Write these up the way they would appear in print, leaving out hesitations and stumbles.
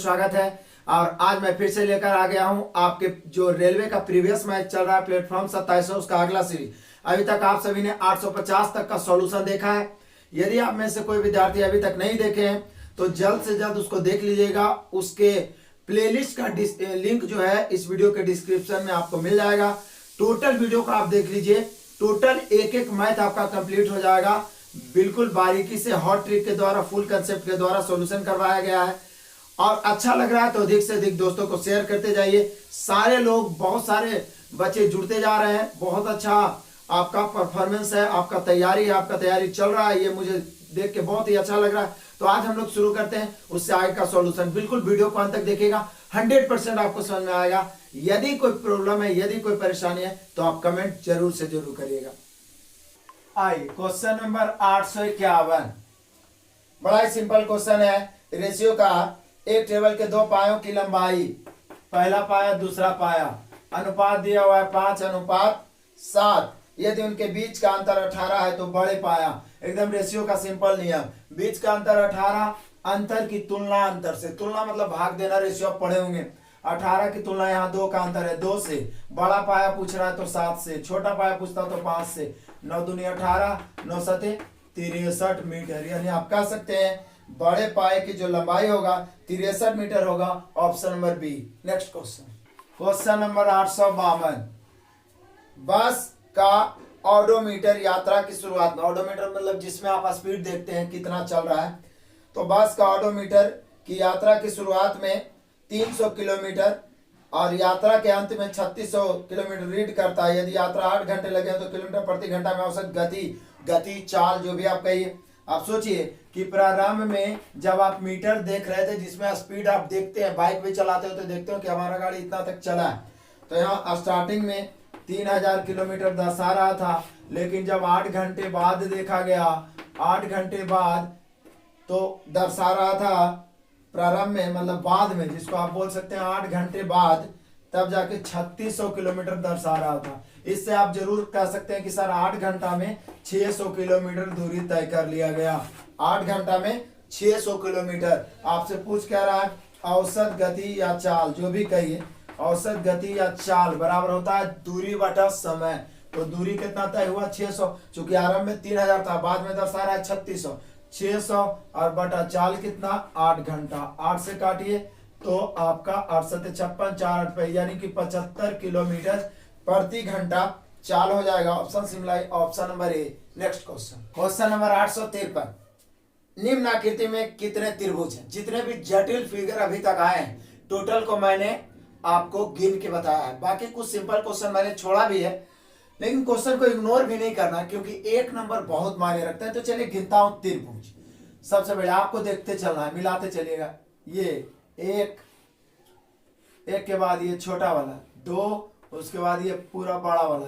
स्वागत है। और आज मैं फिर से लेकर आ गया हूं आपके जो रेलवे का प्रीवियस मैच चल रहा है प्लेटफॉर्म 2700 उसका अगला सीरीज। अभी तक आप सभी ने 850 तक का सॉल्यूशन देखा है। यदि आप में से कोई विद्यार्थी अभी तक नहीं देखे हैं तो जल्द से जल्द उसको देख लीजिएगा। उसके प्लेलिस्ट का लिंक जो है इस वीडियो के डिस्क्रिप्शन में आपको मिल जाएगा। टोटल वीडियो को आप देख लीजिए। टोटल एक एक मैथ आपका कंप्लीट हो जाएगा। बिल्कुल बारीकी से हॉट ट्रिक के द्वारा फुल कंसेप्ट के द्वारा सॉल्यूशन करवाया गया है। और अच्छा लग रहा है तो अधिक से अधिक दोस्तों को शेयर करते जाइए। सारे लोग, बहुत सारे बच्चे जुड़ते जा रहे हैं। बहुत अच्छा आपका परफॉर्मेंस है, आपका तैयारी चल रहा है। ये मुझे देख के बहुत ही अच्छा लग रहा है। तो आज हम लोग शुरू करते हैं उससे आगे का सॉल्यूशन। बिल्कुल वीडियो को अंत तक देखिएगा, 100% आपको समझ में आएगा। यदि कोई प्रॉब्लम है, यदि कोई परेशानी है तो आप कमेंट जरूर से जरूर करिएगा। आइए क्वेश्चन नंबर 851। बड़ा ही सिंपल क्वेश्चन है। रेशियो का एक टेबल के दो पायों की लंबाई, पहला पाया दूसरा पाया, अनुपात दिया हुआ है 5:7। यदि उनके बीच का अंतर 18 है तो बड़े पाया। एकदम रेशियो का सिंपल नियम। बीच का अंतर 18, अंतर की तुलना अंतर से, तुलना मतलब भाग देना। रेशियो आप पढ़े होंगे। 18 की तुलना यहाँ 2 का अंतर है 2 से। बड़ा पाया पूछ रहा है तो 7 से, छोटा पाया पूछता तो 5 से। 9 दूनी 18, 9 सते 63 मीटर। यानी आप कह सकते हैं बड़े पाए की जो लंबाई होगा 63 मीटर होगा। Option number B. Next question number 852। Bus का ऑडोमीटर यात्रा की शुरुआत में, ऑडोमीटर मतलब जिसमें आप स्पीड देखते हैं कितना चल रहा है, तो बस का ऑडोमीटर की यात्रा की शुरुआत में 300 किलोमीटर और यात्रा के अंत में 3600 किलोमीटर रीड करता है। यदि यात्रा 8 घंटे लगे तो किलोमीटर प्रति घंटा में औसत गति चाल जो भी आप कहिए। आप सोचिए कि प्रारंभ में जब आप मीटर देख रहे थे जिसमें स्पीड आप देखते हैं, बाइक भी चलाते हो तो देखते हो कि हमारा गाड़ी इतना तक चला है, तो यहाँ स्टार्टिंग में 3000 किलोमीटर दर्शा रहा था। लेकिन जब 8 घंटे बाद देखा गया, 8 घंटे बाद तो दर्शा रहा था प्रारंभ में मतलब बाद में, जिसको आप बोल सकते हैं 8 घंटे बाद, तब जाके 3600 किलोमीटर दर्शा रहा था। इससे आप जरूर कह सकते हैं कि सर 8 घंटा में 600 किलोमीटर दूरी तय कर लिया गया। 8 घंटा में 600 किलोमीटर। आपसे पूछ क्या रहा है, औसत गति या चाल जो भी कहिए, औसत गति या चाल बराबर होता है दूरी बटा समय। तो दूरी कितना तय हुआ 600, चूंकि आरंभ में 3000 था, बाद में दर्शा रहा है 3600। 600 और बटा चाल कितना 8 घंटा। 8 से काटिए तो आपका 8 सत्ते 56, 4 8 पे यानी कि 75 किलोमीटर प्रति घंटा चाल हो जाएगा। Option Shimla, option number A. Next question number 853। निम्न आकृति में कितने त्रिभुज हैं? जितने भी जटिल फिगर अभी तक आए हैं टोटल को मैंने आपको गिन के बताया है। बाकी कुछ सिंपल क्वेश्चन मैंने छोड़ा भी है, लेकिन क्वेश्चन को इग्नोर भी नहीं करना क्योंकि एक नंबर बहुत मायने रखता है। तो चलिए गिनता हूं त्रिभुज। सबसे पहले आपको देखते चलना है, मिलाते चलिएगा। ये एक के बाद ये छोटा वाला 2, उसके बाद ये पूरा बड़ा वाला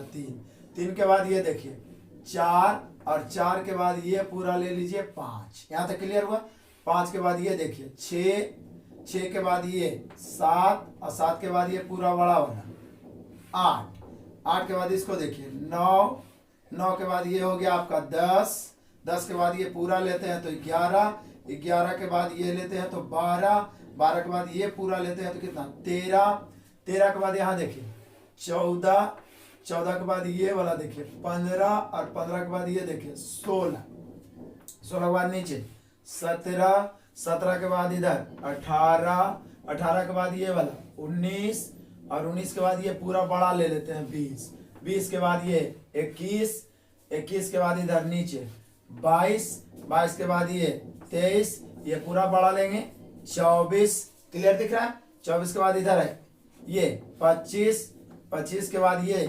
3 के बाद ये देखिए 4 और 4 के बाद ये पूरा ले लीजिए 5। यहां तक क्लियर हुआ। 5 के बाद ये देखिए 6 के बाद ये 7 और 7 के बाद ये पूरा बड़ा वाला 8 के बाद इसको देखिए 9 के बाद ये हो गया आपका 10 के बाद ये पूरा लेते हैं तो 11 के बाद ये लेते हैं तो 12 के बाद ये पूरा लेते हैं तो कितना 13 के बाद यहाँ देखिए 14 के बाद ये वाला देखिए 15 और 15 के बाद ये देखिए 16 के बाद नीचे 17 के बाद इधर 18 के बाद ये वाला 19 और 19 के बाद ये पूरा बड़ा ले लेते हैं 20 के बाद ये 21 के बाद इधर नीचे 22 के बाद ये 23, ये पूरा बड़ा लेंगे 24। क्लियर दिख रहा है। 24 के बाद इधर है ये 25 के बाद ये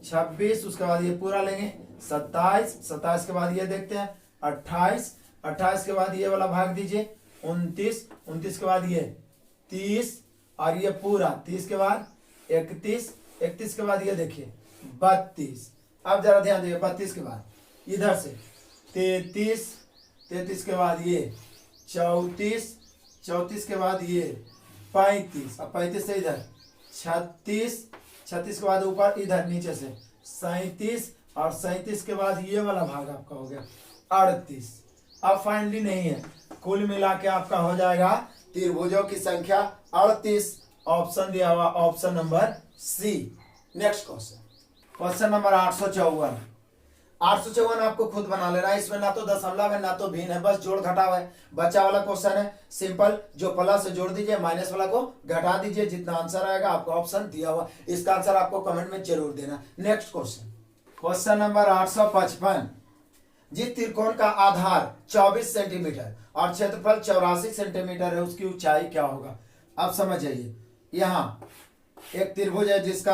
26, उसके बाद ये पूरा लेंगे 27 के बाद ये देखते हैं 28 के बाद ये वाला भाग दीजिए 29 के बाद ये 30 और ये पूरा 30 के बाद 31 के बाद ये देखिए 32। अब जरा ध्यान दीजिए 32 के बाद इधर से 33 के बाद ये 34 के बाद ये 35 और 35 से इधर 36 के बाद ऊपर इधर नीचे से 37 और 37 के बाद ये वाला भाग आपका हो गया 38। अब फाइनली नहीं है, कुल मिला के आपका हो जाएगा त्रिभुजों की संख्या 38, ऑप्शन दिया हुआ option number C. Next question number 854। 854 आपको खुद बना लेना है, इसमें ना तो दशमलव है ना तो भिन्न है, बस जोड़ घटाव है। बचा वाला क्वेश्चन है सिंपल, जो प्लस से जोड़ दीजिए, माइनस वाला को घटा दीजिए, जितना आंसर आएगा आपको ऑप्शन दिया हुआ, इसका आंसर आपको कमेंट में जरूर देना। Next question number 855। जिस त्रिकोण का आधार 24 सेंटीमीटर और क्षेत्रफल 84 सेंटीमीटर है, उसकी ऊंचाई क्या होगा? अब समझ जाइए, यहाँ एक त्रिभुज है जिसका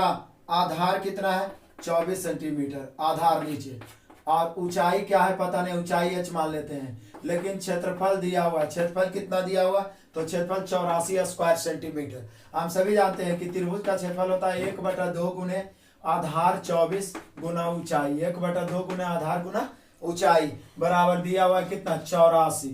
आधार कितना है 24 सेंटीमीटर, आधार नीचे, और ऊंचाई क्या है पता नहीं, ऊंचाई h मान लेते हैं, लेकिन क्षेत्रफल दिया हुआ है। क्षेत्रफल कितना दिया हुआ? तो क्षेत्रफल 84 स्क्वायर सेंटीमीटर। हम सभी जानते हैं कि त्रिभुज का क्षेत्रफल होता है 1/2 गुने आधार 24 गुना ऊंचाई, 1/2 गुना आधार गुना ऊंचाई, बराबर दिया हुआ है कितना 84।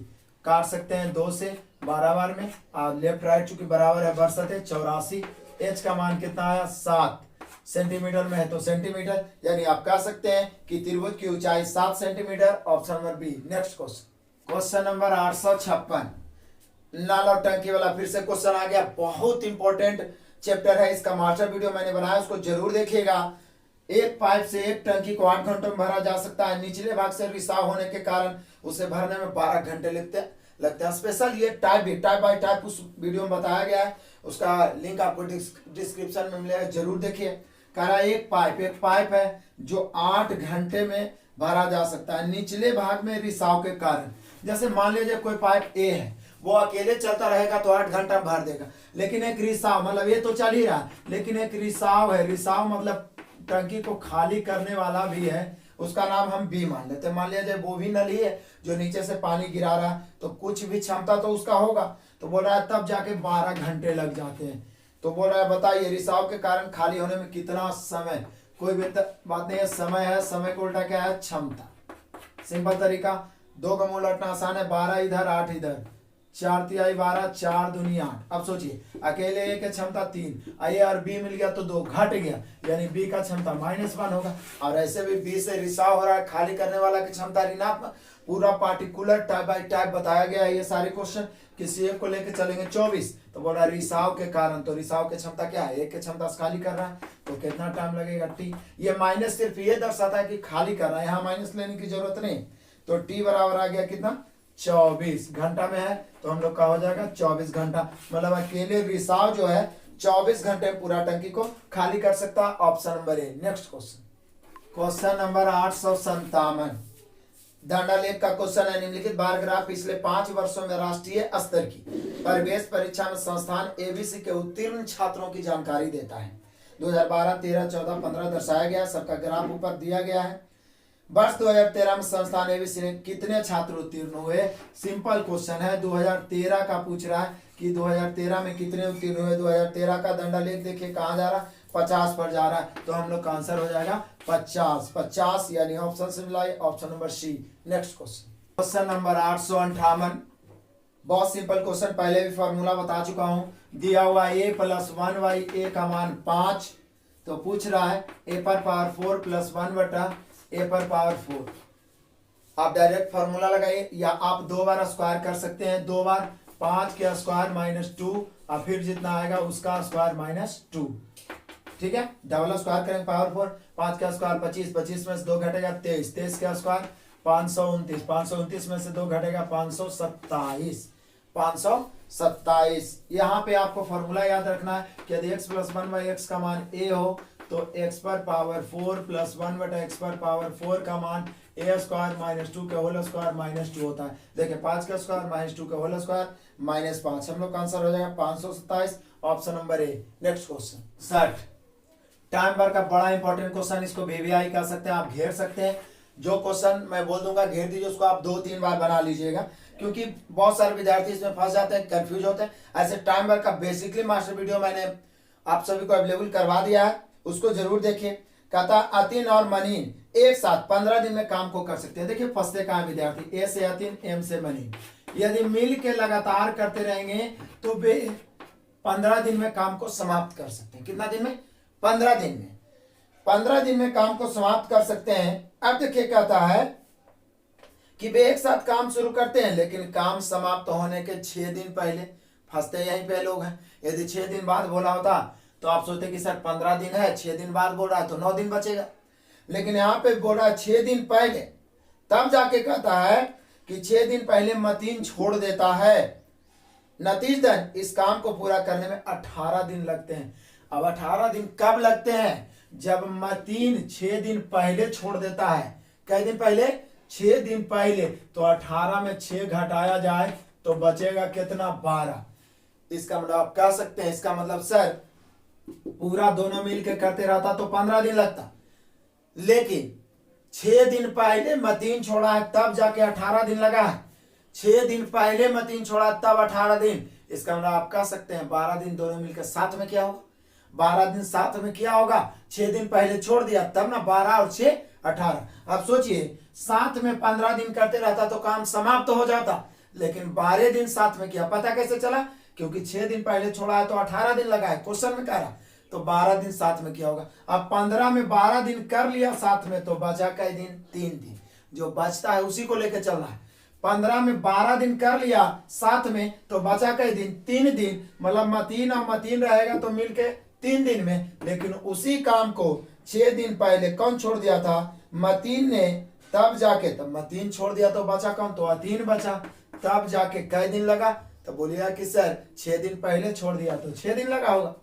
काट सकते हैं 2 से 12 बार में, और लेफ्ट राइट चूंकि बराबर है बरसते 84। h का मान कितना आया 7, सेंटीमीटर में है तो सेंटीमीटर, यानी आप कह सकते हैं कि त्रिभुज की ऊंचाई 7 centimetre, option number B. Next question number 856। नल और टंकी वाला फिर से क्वेश्चन आ गया, बहुत इंपॉर्टेंट चैप्टर है, इसका मास्टर वीडियो मैंने बनाया, उसको जरूर देखिएगा। एक पाइप से एक टंकी को 8 घंटों में भरा जा सकता है। निचले भाग से रिसाव होने के कारण उसे भरने में 12 घंटे लगते हैं। स्पेशल ये टाइप बाय टाइप उस वीडियो में बताया गया है, उसका लिंक आपको डिस्क्रिप्शन में मिलेगा, जरूर देखिए। कह रहा है एक पाइप है जो 8 घंटे में भरा जा सकता है, निचले भाग में रिसाव के कारण। जैसे मान लीजिए कोई पाइप ए है, वो अकेले चलता रहेगा तो 8 घंटा भर देगा, लेकिन एक रिसाव, मतलब ये तो चल ही रहा है, लेकिन एक रिसाव है, रिसाव मतलब टंकी को खाली करने वाला भी है, उसका नाम हम बी मान लेते हैं। मान लीजिए वो भी नली है जो नीचे से पानी गिरा रहा है, तो कुछ भी क्षमता तो उसका होगा, तो बोल रहा है तब जाके 12 घंटे लग जाते हैं। तो बोल रहा है बताइए रिसाव के कारण खाली होने में कितना समय? कोई भी बात नहीं है, समय है, समय को उल्टा क्या है क्षमता। सिंपल तरीका, 2 का मूल उलटना आसान है, 12 इधर 8 इधर, 4 तिहाई 12, 4 दूनी 8। अब सोचिए अकेले ए की क्षमता 3, ए और बी मिल गया तो 2 घट गया, यानी बी का क्षमता -1 होगा। और ऐसे भी बी से रिसाव हो रहा है, खाली करने वाला की क्षमता ऋणात्मक। पूरा पार्टिकुलर टाइप बाय टाइप बताया गया है, ये सारे क्वेश्चन किसी एक को लेकर चलेंगे 24। तो बोला रिसाव के कारण, तो रिसाव की क्षमता क्या है, एक की क्षमता से खाली कर रहा है, तो कितना टाइम लगेगा टी। ये माइनस सिर्फ ये दर्शाता है कि खाली कर रहा है, यहाँ माइनस लेने की जरूरत नहीं। तो टी बराबर आ गया कितना 24 घंटा में है, तो हम लोग का हो जाएगा 24 घंटा, मतलब अकेले रिसाव जो है 24 घंटे पूरा टंकी को खाली कर सकता है, option number A. Next question number 857। दंडालेख का क्वेश्चन है, निम्नलिखित बार ग्राफ पिछले 5 वर्षों में राष्ट्रीय स्तर की प्रवेश परीक्षा में संस्थान एबीसी के उत्तीर्ण छात्रों की जानकारी देता है। 2012, 13, 14, 15 दर्शाया गया, सबका ग्राफ ऊपर दिया गया है। वर्ष 2013 में संस्थान एबीसी ने कितने छात्र उत्तीर्ण हुए? सिंपल क्वेश्चन है, 2013 का पूछ रहा है कि 2013 में कितने उत्तीर्ण हुए। 2013 का दंडालेख देखिए कहाँ जा रहा है, 50 पर जा रहा है, तो हम लोग का आंसर हो जाएगा 50, यानी ऑप्शन से मिला option number C. Next question number 858। बहुत सिंपल क्वेश्चन, पहले भी फॉर्मूला बता चुका हूं। दिया हुआ a + 1/a का मान 5, तो पूछ रहा है a पर पावर 4 + 1/a पर पावर 4। आप डायरेक्ट फॉर्मूला लगाइए, या आप 2 बार स्क्वायर कर सकते हैं, 2 बार 5 के स्क्वायर -2, और फिर जितना आएगा उसका स्क्वायर -2, ठीक है। डबल स्क्वायर करेंगे पावर 4, 5 का स्क्वायर 25, 25 में से 2 घटेगा 23, 23 का स्क्वायर 529, 529 में से 2 घटेगा 527, 527। यहाँ पे आपको फॉर्मूला याद रखना है कि यदि x + 1/x का मान a हो, तो x पर पावर 4 + 1/x पर पावर 4 का मान a² - 2 के होल स्क्वायर -2 होता है। देखिए 5 का स्क्वायर -2 के होल स्क्वायर -5, हम लोग का आंसर हो जाएगा 527, option number A. Next question 60। Time बार का बड़ा इंपॉर्टेंट क्वेश्चन, इसको VVI कर सकते हैं, आप घेर सकते हैं। जो क्वेश्चन मैं बोल दूंगा घेर दीजिए, उसको आप 2-3 बार बना लीजिएगा, क्योंकि बहुत सारे विद्यार्थी इसमें फंस जाते हैं, कंफ्यूज होते हैं। ऐसे टाइम बार का बेसिकली मास्टर वीडियो मैंने आप सभी को अवेलेबल करवा दिया है, उसको जरूर देखिए। कहता अतिन और मनीन एक साथ 15 दिन में काम को कर सकते हैं। देखिए फंसते कहाँ विद्यार्थी, ए से अतिन, एम से मनीन, यदि मिल के लगातार करते रहेंगे तो वे 15 दिन में काम को समाप्त कर सकते हैं। कितना दिन में? 15 दिन में। 15 दिन में काम को समाप्त कर सकते हैं। अब देखिए कहता है कि वे एक साथ काम शुरू करते हैं, लेकिन काम समाप्त होने के 6 दिन पहले फंसते यहीं पे लोग हैं। यदि 6 दिन बाद बोला होता तो आप सोचते कि सर 15 दिन है, 6 दिन बाद बोल रहा है तो 9 दिन बचेगा। लेकिन यहाँ पे बोल रहा है 6 दिन पहले, तब जाके कहता है कि 6 दिन पहले मतीन छोड़ देता है। नतीजतन इस काम को पूरा करने में 18 दिन लगते हैं। अब 18 दिन कब लगते हैं? जब मतीन 6 दिन पहले छोड़ देता है। कई दिन पहले? 6 दिन पहले। तो 18 में 6 घटाया जाए तो बचेगा कितना? 12। इसका मतलब आप कह सकते हैं, इसका मतलब सर पूरा दोनों मिलकर करते रहता तो 15 दिन लगता, लेकिन 6 दिन पहले मतीन छोड़ा है तब जाके 18 दिन लगा है। 6 दिन पहले मतीन छोड़ा तब 18 दिन। इसका मतलब आप कह सकते हैं 12 दिन दोनों मिलकर साथ में क्या होगा? 12 दिन साथ में क्या होगा? 6 दिन पहले छोड़ दिया तब ना, 12 और 6 18। अब सोचिए साथ में 15 दिन करते रहता तो काम समाप्त तो हो जाता, लेकिन 12 दिन साथ में किया। पता कैसे चला? क्योंकि 6 दिन पहले छोड़ा है तो 18 दिन लगा है, क्वेश्चन में कह रहा, तो 12 दिन साथ में किया होगा। अब 15 में 12 दिन कर लिया साथ में तो बचा कई दिन? 3 दिन। जो बचता है उसी को लेकर चलना है। 15 में 12 दिन कर लिया साथ में तो बचा कई दिन? 3 दिन। मतलब मतीन और मतीन रहेगा तो मिलके 3 दिन में। लेकिन उसी काम को 6 दिन पहले कौन छोड़ दिया था? मतीन ने। तब जाके तब मतीन छोड़ दिया तो बचा कौन? तो अतीन बचा। तब जाके कई दिन लगा? तो बोलिएगा कि सर 6 दिन पहले छोड़ दिया तो 6 दिन लगा होगा।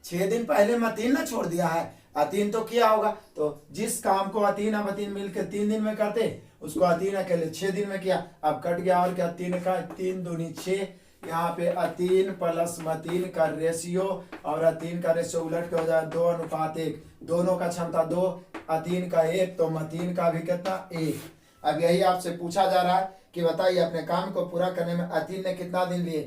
6 दिन पहले मतीन ने छोड़ दिया है, अतीन तो किया होगा। तो जिस काम को अतीन और मतीन मिलकर 3 दिन में करते उसको अतीन अकेले 6 दिन में किया। अब कट गया और क्या? 3 का 3 दूनी 6। यहाँ पे अतीन प्लस मतीन का रेशियो, और अतीन का रेशियो उलट के हो जाए 2:1। दोनों का क्षमता 2, अतीन का 1, तो मतीन का भी कितना? 1। अब यही आपसे पूछा जा रहा है कि बताइए अपने काम को पूरा करने में अतीन ने कितना दिन लिए?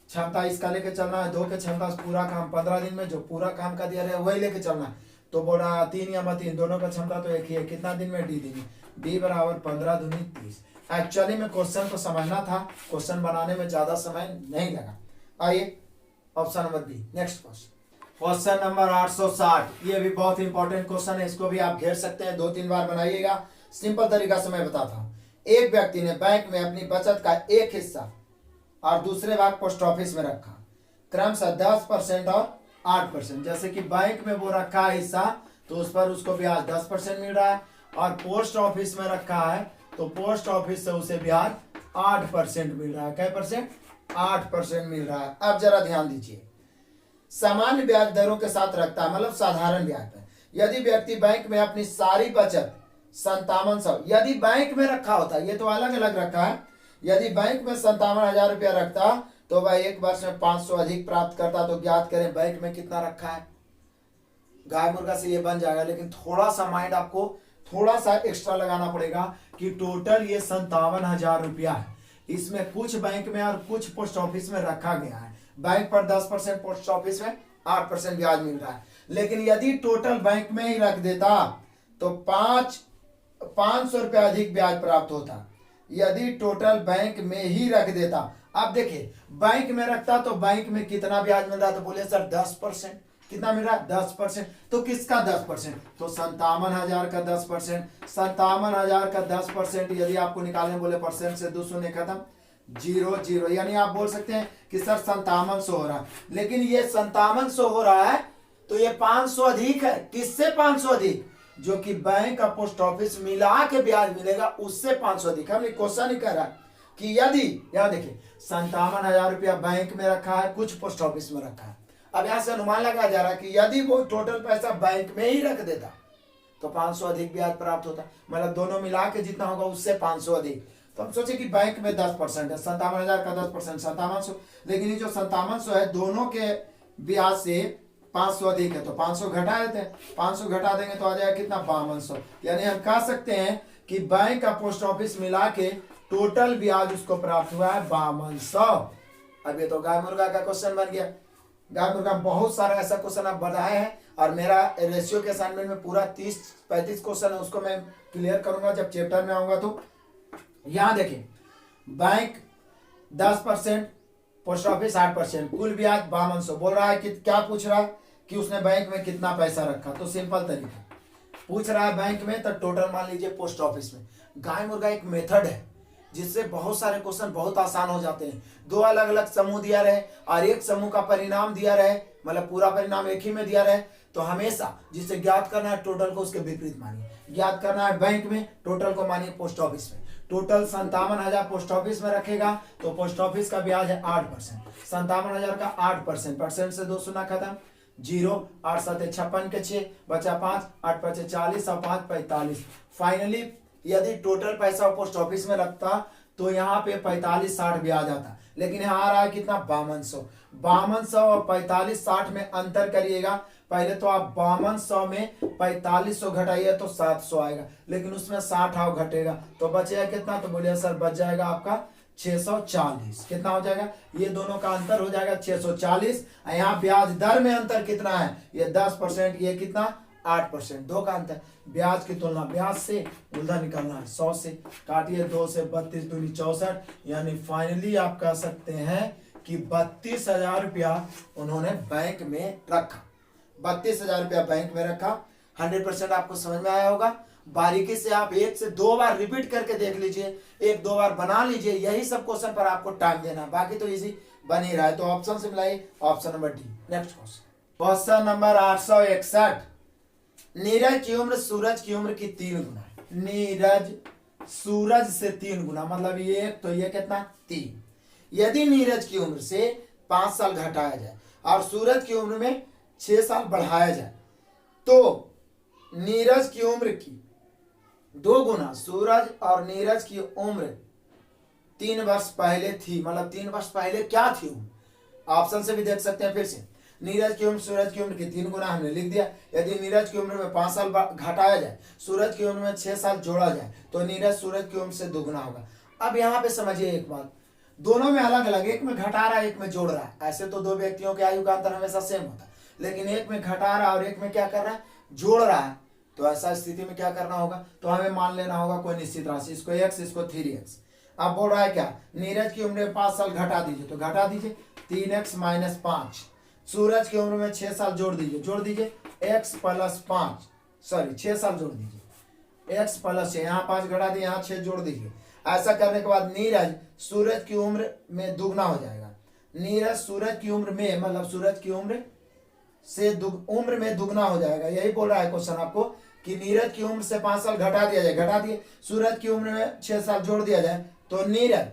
क्षमता इसका लेके चलना है, 2 के क्षमता पूरा काम 15 दिन में, जो पूरा काम का दिया रहे वही लेके चलना है। तो बोल रहा है अतीन या मतीन दोनों का क्षमता तो एक ही है। कितना दिन में? डी दिन में। डी बराबर 15 दूनी 30। एक्चुअली में क्वेश्चन को समझना था, क्वेश्चन बनाने में ज्यादा समय नहीं लगा। आइए option number B, next question. Question number 860। ये भी बहुत इंपॉर्टेंट क्वेश्चन है, इसको भी आप घेर सकते हैं, 2-3 बार बनाइएगा। सिंपल तरीका से मैं बताता हूँ। एक व्यक्ति ने बैंक में अपनी बचत का एक हिस्सा और दूसरे भाग पोस्ट ऑफिस में रखा, क्रमशः 10% और 8%। जैसे कि बैंक में वो रखा है हिस्सा तो उस पर उसको ब्याज 10% मिल रहा है, और पोस्ट ऑफिस में रखा है तो पोस्ट ऑफिस से उसे ब्याज 8% मिल रहा है। क्या परसेंट? 8% मिल रहा है। अब जरा ध्यान दीजिए, सामान्य ब्याज दरों के साथ रखता है, मतलब साधारण ब्याज पर। यदि व्यक्ति बैंक में अपनी सारी बचत 5700, यदि बैंक में रखा होता, ये तो अलग अलग रखा है, यदि बैंक में 57,000 रुपया रखता तो वह एक वर्ष में 500 अधिक प्राप्त करता। तो ज्ञात करें बैंक में कितना रखा है। गाय मुर्गा से ये बन जाएगा, लेकिन थोड़ा सा माइंड आपको थोड़ा सा एक्स्ट्रा लगाना पड़ेगा कि टोटल ये 57,000 रुपया है। इसमें कुछ बैंक में और कुछ पोस्ट ऑफिस में रखा गया है। बैंक पर 10%, पोस्ट ऑफिस में 8% ब्याज मिल रहा है। लेकिन यदि टोटल बैंक में ही रख देता तो 500 रुपया अधिक ब्याज प्राप्त होता। यदि टोटल बैंक में ही रख देता, अब देखिए बैंक में रखता तो बैंक में कितना ब्याज मिल रहा, तो बोले सर 10%। कितना मिल रहा है? 10%। तो किसका 10%? तो 57,000 का 10%। 57,000 का 10% यदि आपको निकालने बोले परसेंट से 2 शून्य खत्म, 0 यानी आप बोल सकते हैं कि सर 5700 हो रहा है। लेकिन ये 5700 हो रहा है तो ये 500 अधिक है। किससे 500 अधिक? जो कि बैंक का पोस्ट ऑफिस मिला के ब्याज मिलेगा उससे 500 अधिक। हमने क्वेश्चन ही कह रहा कि यदि, यहां देखिए 57,000 रुपया बैंक में रखा है, कुछ पोस्ट ऑफिस में रखा है। अब यहां से अनुमान लगाया जा रहा है कि यदि वो टोटल पैसा बैंक में ही रख देता तो 500 अधिक ब्याज प्राप्त होता, मतलब दोनों मिला के जितना होगा उससे 500 अधिक। तो हम सोचे कि बैंक में 10% है, 57,000 का 10% 5700, लेकिन ये जो 5700 है दोनों के ब्याज से 500 अधिक है तो 500 घटा देते हैं। 500 घटा देंगे तो आ जाएगा कितना? 5200। यानी हम कह सकते हैं कि बैंक का पोस्ट ऑफिस मिला के टोटल ब्याज उसको प्राप्त हुआ है 5200। अब ये तो गाय मुर्गा का क्वेश्चन बन गया। गाय मुर्गा बहुत सारा ऐसा क्वेश्चन आप बनाए हैं, और मेरा रेशियो के असाइनमेंट में पूरा 30-35 क्वेश्चन है, उसको मैं क्लियर करूंगा जब चैप्टर में आऊंगा। तो यहां देखिए बैंक 10%, पोस्ट ऑफिस 8%, कुल ब्याज 5200। बोल रहा है कि क्या पूछ रहा है कि उसने बैंक में कितना पैसा रखा। तो सिंपल तरीका, पूछ रहा है बैंक में तो टोटल मान लीजिए पोस्ट ऑफिस में। गाय मुर्गा एक मेथड है, जिससे बहुत सारे क्वेश्चन बहुत आसान हो जाते हैं। दो अलग अलग समूह दिया रहे और एक समूह का परिणाम दिया रहे, मतलब पूरा परिणाम एक ही में दिया रहे, तो हमेशा जिसे ज्ञात करना है टोटल को उसके विपरीत मानिए। ज्ञात करना है बैंक में, टोटल को मानिए पोस्ट ऑफिस में। टोटल 57,000 पोस्ट ऑफिस में रखेगा तो पोस्ट ऑफिस का ब्याज है 8%। 57,000 का 8%, परसेंट से 2 शून्य खत्म, 0, 8 7 56 के 6 बचा 5, 8 5 40 और 5 45। फाइनली यदि टोटल पैसा पोस्ट ऑफिस में रखता तो यहाँ पे 45-60 ब्याज आता, लेकिन यहाँ आ रहा है कितना 5200। 5200 और 45-60 में अंतर करिएगा। पहले तो आप 5200 में 4500 घटाइए तो 700 आएगा, लेकिन उसमें 60 आओ घटेगा तो बचेगा कितना, तो बोलिए सर बच जाएगा आपका 640। कितना हो जाएगा, ये दोनों का अंतर हो जाएगा 640। यहाँ ब्याज दर में अंतर कितना है, ये 10%, ये कितना 8%, 2 का अंतर। ब्याज की तुलना ब्याज से उल्टा निकालना है 100 से, काटिए 2 से 32 दूनी 64, यानी फाइनली आप कह सकते हैं कि 32,000 रुपया उन्होंने बैंक में रखा। 32,000 रुपया बैंक में रखा। 100% आपको समझ में आया होगा। बारीकी से आप 1 से 2 बार रिपीट करके देख लीजिए, 1-2 बार बना लीजिए, यही सब क्वेश्चन पर आपको टाइम देना, बाकी तो इजी बन ही रहा है। तो ऑप्शन से मिलाइए, option number D. Next question number 861। Neeraj की उम्र सूरज की उम्र की 3 गुना है। नीरज सूरज से 3 गुना, मतलब ये तो ये कितना 3। यदि नीरज की उम्र से 5 साल घटाया जाए और सूरज की उम्र में 6 साल बढ़ाया जाए तो नीरज की उम्र की 2 गुना सूरज और नीरज की उम्र 3 वर्ष पहले थी, मतलब 3 वर्ष पहले क्या थी उम्र। ऑप्शन से भी देख सकते हैं। फिर से नीरज की उम्र सूरज की उम्र की 3 गुना हमने लिख दिया। यदि नीरज की उम्र में 5 साल घटाया जाए, सूरज की उम्र में 6 साल जोड़ा जाए तो नीरज सूरज की उम्र से 2 गुना होगा। अब यहाँ पे समझिए एक बात, दोनों में अलग अलग, एक में घटा रहा है एक में जोड़ रहा है। ऐसे तो 2 व्यक्तियों के आयु का अंतर हमेशा सेम होता है, लेकिन एक में घटा रहा है और एक में क्या कर रहा है जोड़ रहा है। तो ऐसा स्थिति में क्या करना होगा, तो हमें मान लेना होगा कोई निश्चित राशि, इसको x इसको 3x। अब बोल रहा है क्या, नीरज की उम्र में 5 साल घटा दीजिए, तो घटा दीजिए 3x - 5। सूरज की उम्र में 6 साल जोड़ दीजिए x + 5, सॉरी 6 साल जोड़ दीजिए x + 6, यहाँ 5 घटा दिए, यहाँ 6 जोड़ दीजिए। ऐसा करने के बाद नीरज सूरज की उम्र में दुगना हो जाएगा। नीरज सूरज की उम्र में, मतलब सूरज की उम्र से उम्र में दुगना हो जाएगा। यही बोल रहा है क्वेश्चन आपको कि नीरज की उम्र से 5 साल घटा दिया जाए, घटा दिए। सूरज की उम्र में 6 साल जोड़ दिया जाए तो नीरज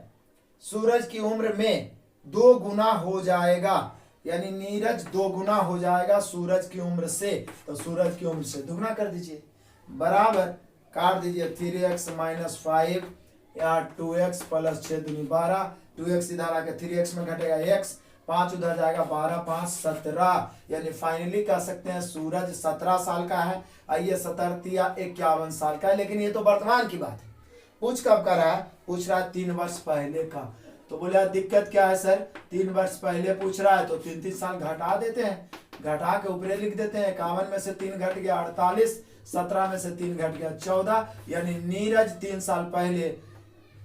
सूरज की उम्र में 2 गुना हो जाएगा, यानी नीरज 2 गुना हो जाएगा सूरज की उम्र से। तो सूरज की उम्र से दुगना कर दीजिए, बराबर काट दीजिए 3x - 5, यहाँ 2x + 6 दूनी 12, 2x इधर आके 3x में घटेगा x, 5 उधर जाएगा, 12 5 17, यानी फाइनली कह सकते हैं सूरज 17 साल का है। आइए 17 या 51 साल का है, लेकिन ये तो वर्तमान की बात है। पूछ कब का रहा है, पूछ रहा है 3 वर्ष पहले का। तो बोले दिक्कत क्या है सर, 3 वर्ष पहले पूछ रहा है तो 3-3 साल घटा देते हैं, घटा के ऊपर लिख देते हैं। 51 में से 3 घट गया 48, 17 में से 3 घट गया 14, यानी नीरज 3 साल पहले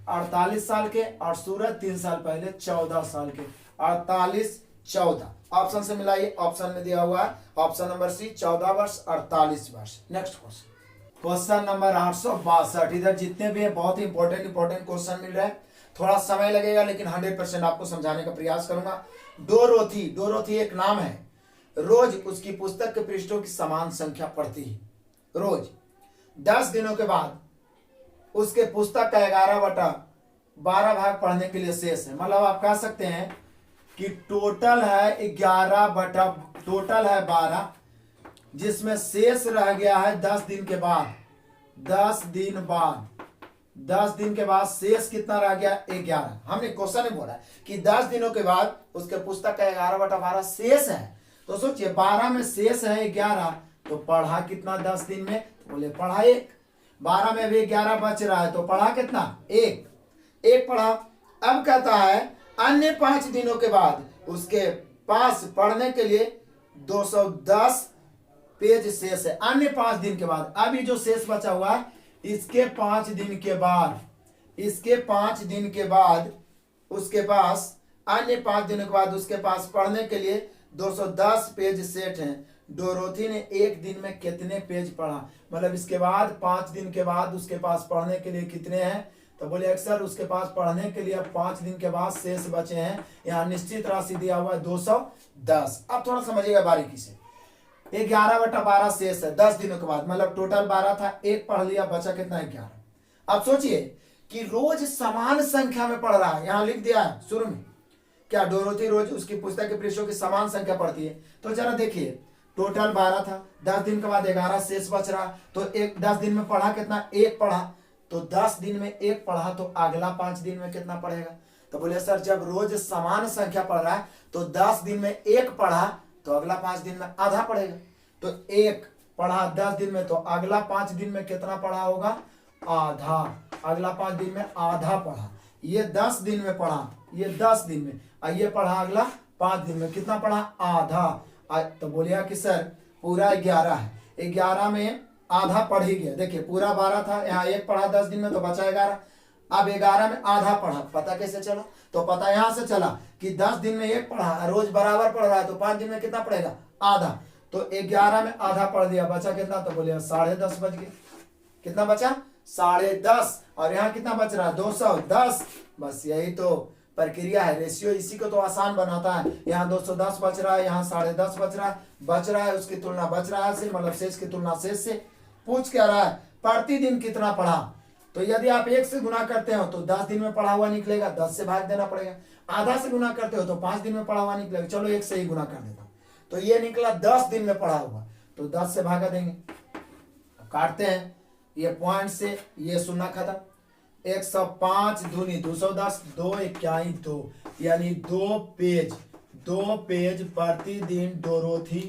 48 साल के और सूरज 3 साल पहले 14 साल के। 48 14 ऑप्शन से मिलाइए, ऑप्शन में दिया हुआ है ऑप्शन नंबर सी 14 वर्ष 48 वर्ष। Next question number 862। इधर जितने भी है बहुत ही इंपॉर्टेंट क्वेश्चन मिल रहा है, थोड़ा समय लगेगा लेकिन 100% आपको समझाने का प्रयास करूंगा। डोरोथी एक नाम है, रोज उसकी पुस्तक के पृष्ठों की समान संख्या पढ़ती है। रोज 10 दिनों के बाद उसके पुस्तक का 11/12 भाग पढ़ने के लिए शेष है। मतलब आप कह सकते हैं कि टोटल है 12, जिसमें शेष रह गया है 10 दिन के बाद। 10 दिन के बाद शेष कितना रह गया 11। हमने क्वेश्चन में बोला कि 10 दिनों के बाद उसके पुस्तक का 11/12 शेष है। तो सोचिए 12 में शेष है 11, तो पढ़ा कितना 10 दिन में, तो बोले पढ़ा 1। 12 में भी 11 बच रहा है तो पढ़ा कितना 1 पढ़ा। अब कहता है अन्य 5 दिनों के बाद उसके पास पढ़ने के लिए 210 पेज शेष है। अन्य 5 दिन के बाद, अभी जो शेष बचा हुआ है इसके 5 दिन के बाद, उसके पास अन्य 5 दिनों के बाद उसके पास पढ़ने के लिए 210 पेज सेट हैं। डोरोथी ने एक दिन में कितने पेज पढ़ा, मतलब इसके बाद 5 दिन के बाद उसके पास पढ़ने के लिए कितने हैं तो बोले अक्सर उसके पास पढ़ने के लिए अब 5 दिन के बाद शेष बचे हैं। यहाँ निश्चित राशि दिया हुआ है 210। अब थोड़ा समझिएगा बारीकी से। 11/12 शेष है 10 दिनों के बाद, मतलब टोटल 12 था, एक पढ़ लिया, बचा कितना 11। अब सोचिए कि रोज समान संख्या में पढ़ रहा है, यहाँ लिख दिया है शुरू में, क्या डोरोथी रोज उसकी पुस्तक के पृष्ठों की समान संख्या पढ़ती है। तो जरा देखिए टोटल 12 था, 10 दिन के बाद 11 शेष बच रहा, तो 10 दिन में पढ़ा कितना, एक पढ़ा, तो 10 दिन में एक पढ़ा, तो अगला 5 दिन में कितना पढ़ेगा। तो बोले सर जब रोज समान संख्या पढ़ रहा है तो 10 दिन में एक पढ़ा, तो अगला 5 दिन में आधा पढ़ेगा। तो एक पढ़ा 10 दिन में, तो अगला 5 दिन में कितना पढ़ा होगा, आधा। अगला 5 दिन में आधा पढ़ा। ये 10 दिन में पढ़ा, ये 10 दिन में, और ये पढ़ा अगला 5 दिन में, कितना पढ़ा, आधा। तो बोलिए कि सर पूरा 11 है, 11 में आधा पढ़ ही गया। देखिए पूरा 12 था, यहाँ एक पढ़ा 10 दिन में, तो बचा 11। अब 11 में आधा पढ़ा, पता कैसे चला, तो पता यहां से चला कि 10 दिन में एक पढ़ा, रोज बराबर पढ़ रहा है, तो 5 दिन में कितना पढ़ेगा, आधा। तो 11 में आधा पढ़ दिया, बचा कितना, तो बोलिए 10.5 बच गए। कितना बचा, 10.5, और यहाँ कितना बच रहा है, 210। बस यही तो प्रक्रिया है, रेशियो इसी को तो आसान बनाता है। यहाँ 210 बच रहा है, यहाँ 10.5 बच रहा है, उसकी तुलना बच रहा है से, मतलब शेष की तुलना शेष से। पूछ क्या रहा है, प्रतिदिन कितना पढ़ा। तो यदि आप 1 से गुना करते हो तो 10 दिन में पढ़ा हुआ निकलेगा, 10 से भाग देना पड़ेगा। आधा से गुना करते हो तो 5 दिन में पढ़ा हुआ निकलेगा, चलो 1 से ही गुना कर देता हूं, तो ये निकला 10 दिन में पढ़ा हुआ, तो 10 से भागा देंगे, काटते हैं ये पॉइंट से, ये शून्य खत्म। 105 दूनी 210, 2 इक्याई 2, यानी 2 पेज प्रतिदिन डोरोथी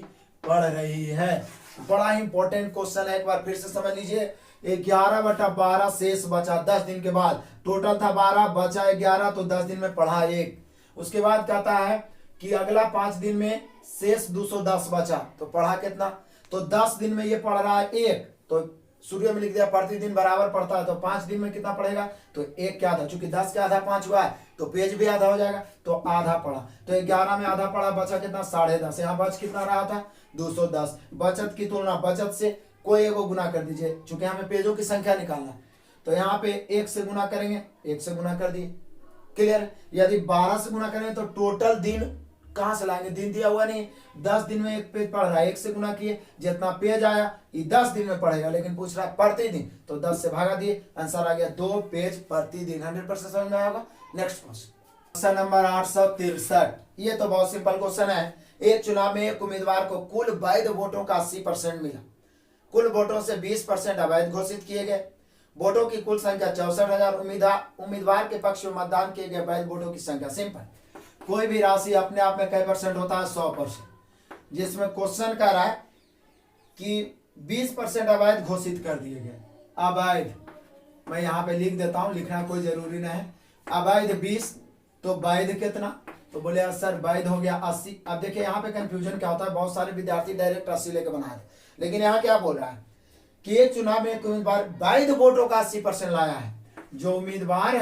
पढ़ रही है। बड़ा इंपॉर्टेंट क्वेश्चन है, एक बार फिर से समझ लीजिए। 11/12 शेष बचा 10 दिन के बाद, टोटल था 12, बचा 11, तो 10 दिन में पढ़ा 1। उसके बाद कहता है कि अगला 5 दिन में शेष 210 बचा, तो पढ़ा कितना, तो 10 दिन में ये पढ़ रहा है 1, तो शुरू में लिख दिया प्रतिदिन बराबर पढ़ता है, तो 5 दिन में कितना पढ़ेगा, तो 1 क्या था, चूंकि 10 के आधा 5 हुआ है, तो पेज भी आधा हो जाएगा, तो आधा पढ़ा। तो 11 में आधा पढ़ा, बचा कितना, 10.5। यहाँ बच कितना रहा था, 210। बचत की तुलना बचत से कोई एगो गुना कर दीजिए, चूंकि हमें पेजों की संख्या निकालना, तो यहाँ पे 1 से गुना करेंगे, 1 से गुना कर दिए, क्लियर। यदि 12 से गुना करेंगे तो टोटल दिन कहां से लाएंगे, दिन दिया हुआ नहीं, 10 दिन में एक पेज पढ़ रहा है, 1 से गुना किए, जितना पेज आया ये 10 दिन में पढ़ेगा, लेकिन पूछ रहा है प्रतिदिन, तो 10 से भागा दिए, आंसर आ गया 2 पेज प्रतिदिन। 100% समझ में आया होगा। Next question number 863। ये तो बहुत सिंपल क्वेश्चन है। एक चुनाव में एक उम्मीदवार को कुल वैध वोटों का 80% मिला, कुल वोटों से 20% अवैध घोषित किए गए। वोटों की कुल संख्या 64,000। उम्मीदवार के पक्ष में मतदान किए गए वैध वोटों की संख्या। सिंपल, कोई भी राशि अपने आप में कई परसेंट होता है, 100%, जिसमें क्वेश्चन कह रहा है कि 20% अवैध घोषित कर दिए गए। अवैध मैं यहाँ पे लिख देता हूँ, लिखना कोई जरूरी नहीं है। अवैध 20, तो वैध कितना, तो बोले सर वैध हो गया 80। अब देखिए यहाँ पे कंफ्यूजन क्या होता है, बहुत सारे विद्यार्थी डायरेक्ट 80 लेके बनाए थे, लेकिन यहाँ क्या बोल रहा है कि एक चुनाव में एक उम्मीदवार वैध वोटों का 80% लाया है। जो उम्मीदवार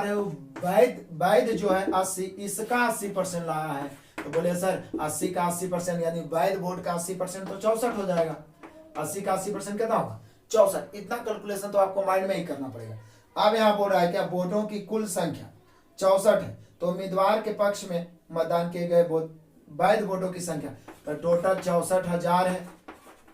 है वो वैध जो है 80, इसका 80% लाया है। तो बोले सर 80 का 80% यानी वैध वोट का 80% तो 64 हो जाएगा। 80 का 80% कितना होगा, 64। इतना कैलकुलेशन तो आपको माइंड में ही करना पड़ेगा। अब यहाँ बोल रहा है क्या, वोटों की कुल संख्या 64 है, तो उम्मीदवार के पक्ष में मतदान किए गए वैध वोटों की संख्या, तो टोटल 64,000 है।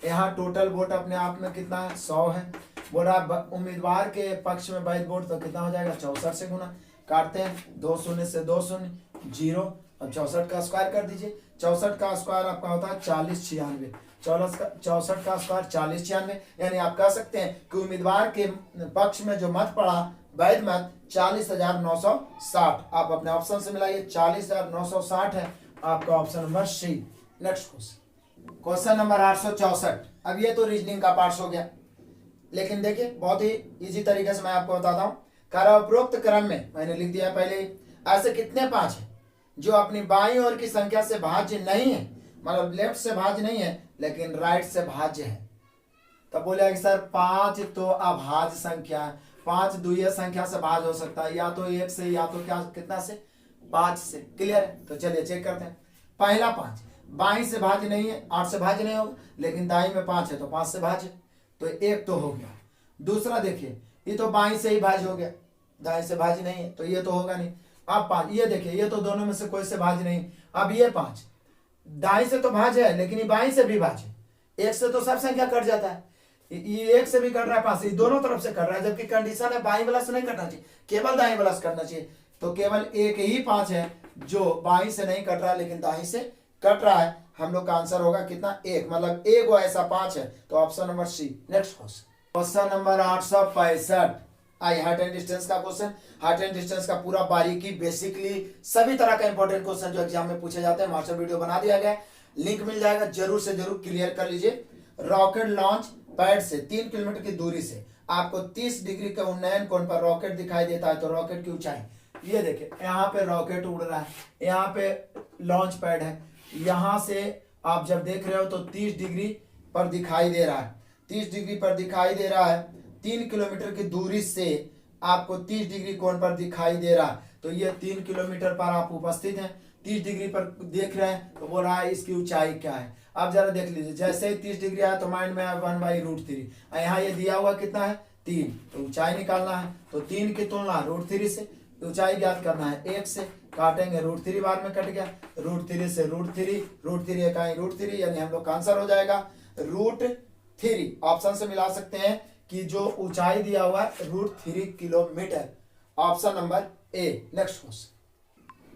यहाँ टोटल वोट अपने आप में कितना है, 100 है। बोला उम्मीदवार के पक्ष में वैध वोट, तो कितना हो जाएगा, 64 से गुना, काटते हैं 2 शून्य से 2 शून्य 0। अब 64 का स्क्वायर कर दीजिए। 64 का स्क्वायर आपका होता है 4096। 64 का स्क्वायर 4096, यानी आप कह सकते हैं कि उम्मीदवार के पक्ष में जो मत पड़ा वैध मत 40,960। आप अपने ऑप्शन से मिलाइए, 40,960 है आपका option number C. Next question number 864। अब ये तो रीजनिंग का पार्ट हो गया, लेकिन देखिए बहुत ही इजी तरीके से मैं आपको बताता हूँ। उपरोक्त क्रम में मैंने लिख दिया पहले, ऐसे कितने 5 है जो अपनी बाईं ओर की संख्या से भाज्य नहीं है, मतलब लेफ्ट से भाज्य नहीं है लेकिन राइट से भाज्य है। तब बोले कि सर 5 तो अभाज्य संख्या है, 5 द्वितीय संख्या से भाज्य हो सकता है, या तो 1 से, या तो क्या कितना से, 5 से। क्लियर है, तो चलिए चेक करते हैं। पहला 5 बाईं से भाज्य नहीं है, 8 से भाज्य नहीं होगा, लेकिन दाईं में 5 है तो 5 से भाज्य, तो 1 तो हो गया। दूसरा देखिए ये तो बाई से ही भाज्य हो गया, दाएं से भाज्य नहीं है, तो ये तो होगा नहीं। अब 5, ये देखिए ये तो दोनों में से कोई से भाज्य नहीं। अब ये 5 दाएं से तो भाज्य है, लेकिन ये बाई से भी भाज्य, एक से तो सब संख्या कट जाता है, ये एक से भी कट रहा है, 5 से, दोनों तरफ से कट रहा है, जबकि कंडीशन है बाई वाला से नहीं कटना चाहिए, केवल दाएं वाला से कटना चाहिए। तो केवल एक ही 5 है जो बाई से नहीं कट रहा है लेकिन दाएं से कट रहा है। हम लोग का आंसर होगा कितना, 1, मतलब एक वो ऐसा 5 है, तो option number C. Next question number 865, आई हाइट एंड डिस्टेंस का क्वेश्चन। हाइट एंड डिस्टेंस का पूरा बारीकी बेसिकली सभी तरह का इंपॉर्टेंट क्वेश्चन जो एग्जाम में पूछे जाते हैं, मास्टर वीडियो बना दिया गया है, लिंक मिल जाएगा, जरूर से जरूर क्लियर कर लीजिए। रॉकेट लॉन्च पैड से 3 किलोमीटर की दूरी से आपको 30 डिग्री के उन्नयन कोण पर रॉकेट दिखाई देता है, तो रॉकेट की ऊंचाई, ये देखिए यहाँ पे रॉकेट उड़ रहा है, यहाँ पे लॉन्च पैड है, यहाँ से आप जब देख रहे हो तो 30 डिग्री पर दिखाई दे रहा है, 30 डिग्री पर दिखाई दे रहा है, 3 किलोमीटर की दूरी से आपको 30 डिग्री कोण पर दिखाई दे रहा है, तो ये 3 किलोमीटर पर आप उपस्थित हैं, 30 डिग्री पर देख रहे हैं, तो बोल रहा है इसकी ऊंचाई क्या है। अब जरा देख लीजिए, जैसे ही 30 डिग्री आया तो माइंड में आया 1/√3, यहाँ ये दिया हुआ कितना है 3, तो ऊंचाई निकालना है, तो 3 की तुलना √3 से, ऊंचाई ज्ञात करना है 1 से, काटेंगे √3 बार में कट गया, √3 से √3 इकाई √3, यानी हम लोग का आंसर हो जाएगा √3। ऑप्शन से मिला सकते हैं कि जो ऊंचाई दिया हुआ है √3 kilometre, option number A. Next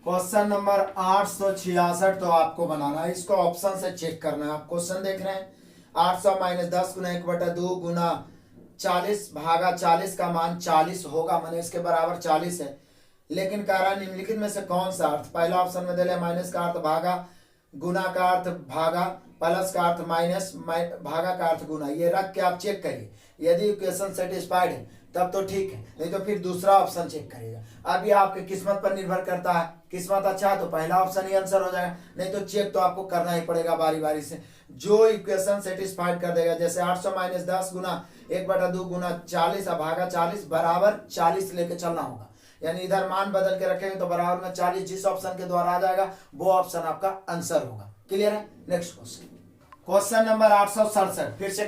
question number 866, तो आपको बनाना है, इसको ऑप्शन से चेक करना है। आप क्वेश्चन देख रहे हैं, 800 - 10 × 1/2 × 40 भागा 40 का मान 40 होगा, माने इसके बराबर 40 है, लेकिन कह रहा है निम्नलिखित में से कौन सा अर्थ, पहला ऑप्शन में दे रहे माइनस का अर्थ भागा, गुना का अर्थ भागा, प्लस का अर्थ माइनस, भागा का अर्थ गुना, ये रख के आप चेक करिए, यदि इक्वेशन सेटिस्फाइड है तब तो ठीक है, नहीं तो फिर दूसरा ऑप्शन चेक करिएगा। अब ये आपके किस्मत पर निर्भर करता है, किस्मत अच्छा है तो पहला ऑप्शन ही आंसर हो जाएगा, नहीं तो चेक तो आपको करना ही पड़ेगा बारी बारी से, जो इक्वेशन सेटिस्फाइड कर देगा। जैसे 800 - 10 × 1/2 × 40 भागा 40 बराबर 40 लेके चलना होगा, यानी इधर मान बदल के रखेंगे तो बराबर में 40, जिस ऑप्शन के द्वारा आ जाएगा वो ऑप्शन आपका आंसर होगा। क्लियर है। नेक्स्ट क्वेश्चन नंबर 867, फिर से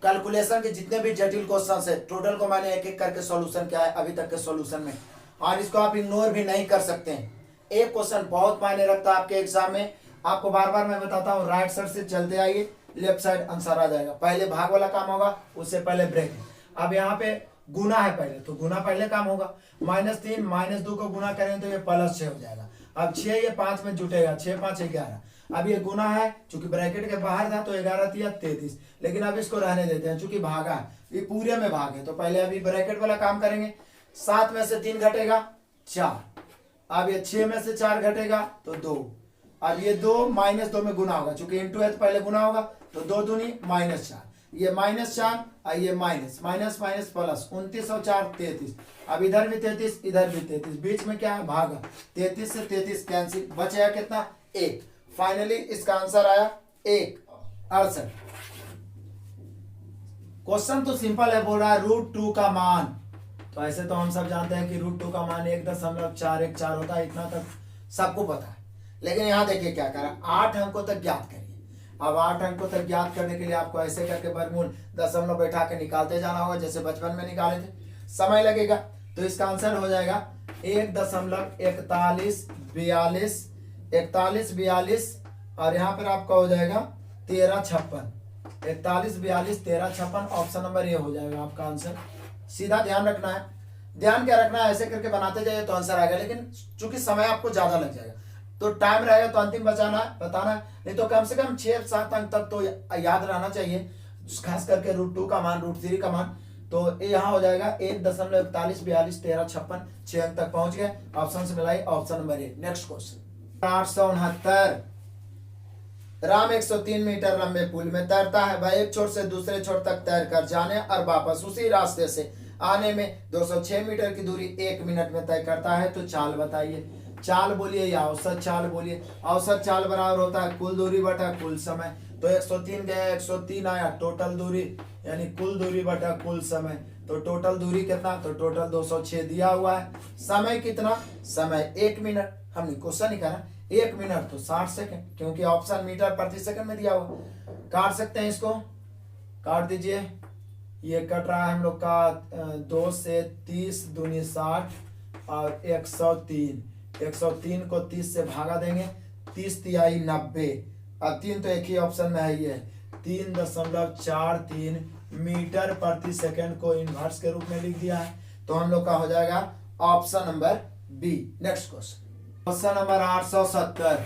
कैलकुलेशन के जितने भी जटिल क्वेश्चन है टोटल को मैंने एक एक करके सॉल्यूशन किया है अभी तक के सॉल्यूशन में, और इसको आप इग्नोर भी नहीं कर सकते हैं। एक क्वेश्चन बहुत मायने रखता है आपके एग्जाम में, आपको बार बार मैं बताता हूँ, राइट साइड से चलते आइए, लेफ्ट साइड आंसर आ जाएगा, पहले भाग वाला काम होगा, उससे पहले ब्रेक। अब यहाँ पे गुना है पहले, तो गुना पहले काम होगा, -3 - 2 को गुना करेंगे तो ये +6 हो जाएगा। अब 6 ये 5 में जुटेगा, 6 5 11, अब ये गुना है, चूंकि ब्रैकेट के बाहर था तो 11 × 3 = 33, लेकिन अब इसको रहने देते हैं, चूंकि भागा है, ये पूरे में भाग है, तो पहले अभी ब्रैकेट वाला काम करेंगे। 7 में से 3 घटेगा 4, अब ये 6 में से 4 घटेगा तो 2, अब ये 2 -2 में गुना होगा, चूंकि इंटू है तो पहले गुना होगा, तो 2 दूनी -4, ये -4 और ये माइनस प्लस, 29 और 4 33, अब इधर भी 33 इधर भी 33, बीच में क्या है भागा, 33 से 33 कैंसिल, बचेगा कितना 1। फाइनली इसका आंसर आया 1 68। क्वेश्चन तो सिंपल है, बोल रहा है √2 का मान, तो ऐसे तो हम सब जानते हैं कि √2 का मान 1.414 होता है, इतना तक सबको पता है, लेकिन यहाँ देखिए क्या करा, 8 अंकों तक ज्ञात करिए। अब 8 अंकों तक ज्ञात करने के लिए आपको ऐसे करके वर्गमूल दशमलव बैठा के निकालते जाना होगा, जैसे बचपन में निकाले थे, समय लगेगा, तो इसका आंसर हो जाएगा 1.4142 और यहाँ पर आपका हो जाएगा 1356, 41 42 1356, ऑप्शन नंबर ए हो जाएगा आपका आंसर। सीधा ध्यान रखना है, ध्यान क्या रखना है, ऐसे करके बनाते जाइए तो आंसर आएगा, लेकिन चूंकि समय आपको ज्यादा लग जाएगा तो टाइम रहेगा तो अंतिम बताना है, नहीं तो कम से कम 6-7 अंक तक तो याद रहना चाहिए, खास करके √2 का मान, √3 का मान, तो यहाँ हो जाएगा 1.4142 1356, 6 अंक तक पहुंच गए, ऑप्शन से मिलाई option number A. Next question 869, Ram 103 metre लंबे पुल में तैरता है, वह एक छोर से दूसरे छोर तक तैर कर जाने और वापस उसी रास्ते से आने में 206 मीटर की दूरी 1 मिनट में तय करता है, तो चाल बताइए। चाल बोलिए या औसत चाल बोलिए, औसत चाल बराबर होता है कुल दूरी बटा कुल समय, तो 103 गया 103 आया, टोटल दूरी यानी कुल दूरी बटा कुल समय, तो टोटल दूरी कितना, तो टोटल 206 दिया हुआ है। समय कितना, समय 1 मिनट, हमने क्वेश्चन ही कहा 1 मिनट तो 60 सेकंड, क्योंकि ऑप्शन मीटर प्रति सेकंड में दिया हुआ। काट सकते हैं, इसको काट दीजिए, ये कट रहा है हम लोग का 2 से 30 दूनी 60 और 103। 103 को 30 से भागा देंगे, 30 तिहाई 90। अब 3 तो एक ही ऑप्शन में है, ये 3.43 मीटर प्रति सेकंड को इनवर्स के रूप में लिख दिया है। तो हम लोग का हो जाएगा option number B. Next question number 870।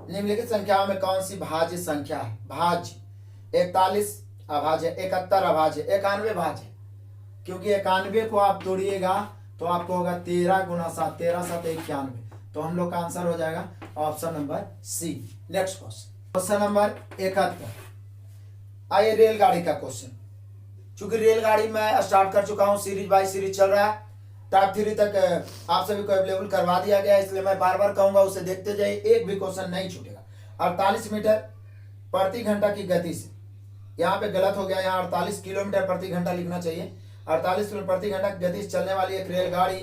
निम्नलिखित संख्याओं में कौन सी भाज्य संख्या है? भाज्य 41 अभाज्य, 71 अभाज्य, 91 भाज्य। क्योंकि 91 को आप तोड़िएगा तो आपको होगा 13 गुना 7, 13 7 91। तो हम लोग का आंसर हो जाएगा option number C. Next question number 71। आइए रेलगाड़ी का क्वेश्चन। चूंकि रेलगाड़ी में स्टार्ट कर चुका हूं, सीरीज बाय सीरीज चल रहा है, टाइप 3 तक आप सभी को अवेलेबल करवा दिया गया, इसलिए मैं बार बार कहूंगा उसे देखते जाइए, एक भी क्वेश्चन नहीं छूटेगा। 48 मीटर प्रति घंटा की गति से, यहाँ पे गलत हो गया, यहाँ 48 किलोमीटर प्रति घंटा लिखना चाहिए। 48 किलोमीटर प्रति घंटा की गति से चलने वाली एक रेलगाड़ी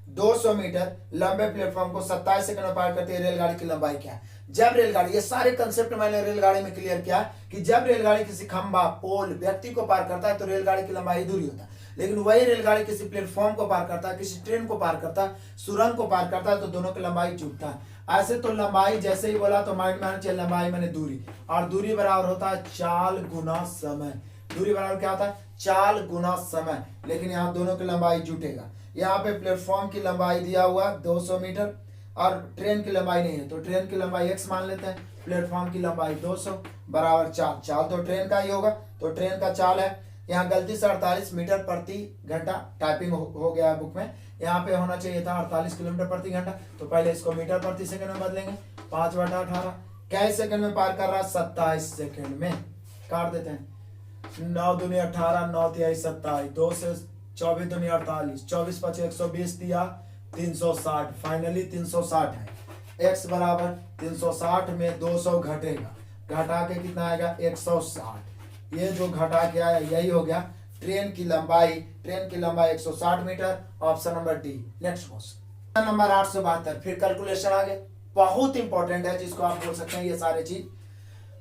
200 मीटर लंबे प्लेटफॉर्म को 27 सेकंड में पार करती है। रेलगाड़ी की लंबाई क्या है? जब रेलगाड़ी, ये सारे कंसेप्ट मैंने रेलगाड़ी में क्लियर किया कि जब रेलगाड़ी किसी खंभा, पोल, व्यक्ति को पार करता है तो रेलगाड़ी की लंबाई दूरी होता है। लेकिन वही रेलगाड़ी किसी प्लेटफॉर्म को पार करता है, किसी ट्रेन को पार करता है, सुरंग को पार करता है, तो दोनों की लंबाई जुड़ता है। ऐसे तो लंबाई जैसे ही बोला तो माइंड में आना चाहिए लंबाई माने दूरी, और दूरी बराबर होता है चाल गुना समय। दूरी बराबर क्या होता है? चाल गुना समय। लेकिन यहाँ दोनों की लंबाई जुटेगा। यहाँ पे प्लेटफॉर्म की लंबाई दिया हुआ 200 मीटर और ट्रेन की लंबाई नहीं है, तो ट्रेन की लंबाई x मान लेते हैं, प्लेटफॉर्म की लंबाई 200 बराबर चाल। चाल तो ट्रेन का ही होगा, तो ट्रेन का चाल है। यहाँ गलती से 48 मीटर प्रति घंटा टाइपिंग हो गया है बुक में, यहाँ पे होना चाहिए था 48 किलोमीटर प्रति घंटा। तो पहले इसको मीटर प्रति सेकंड में बदलेंगे। 5/18 कैसे सेकंड में पार कर रहा है? 27 सेकंड में। काट देते हैं, 9 दूनी 18, 9 तिहाई 27, 2 से 24 दूनी 48, 24 5 120 दिया 360। फाइनली 360 है। x बराबर 360 में 200 घटेगा, घटा के कितना आएगा? 160। ये जो घटा के आया यही हो गया ट्रेन की लंबाई। ट्रेन की लंबाई 160 metre. Option number D. Next question number 872। फिर कैलकुलेशन आगे, बहुत इंपॉर्टेंट है जिसको आप बोल सकते हैं ये सारे चीज।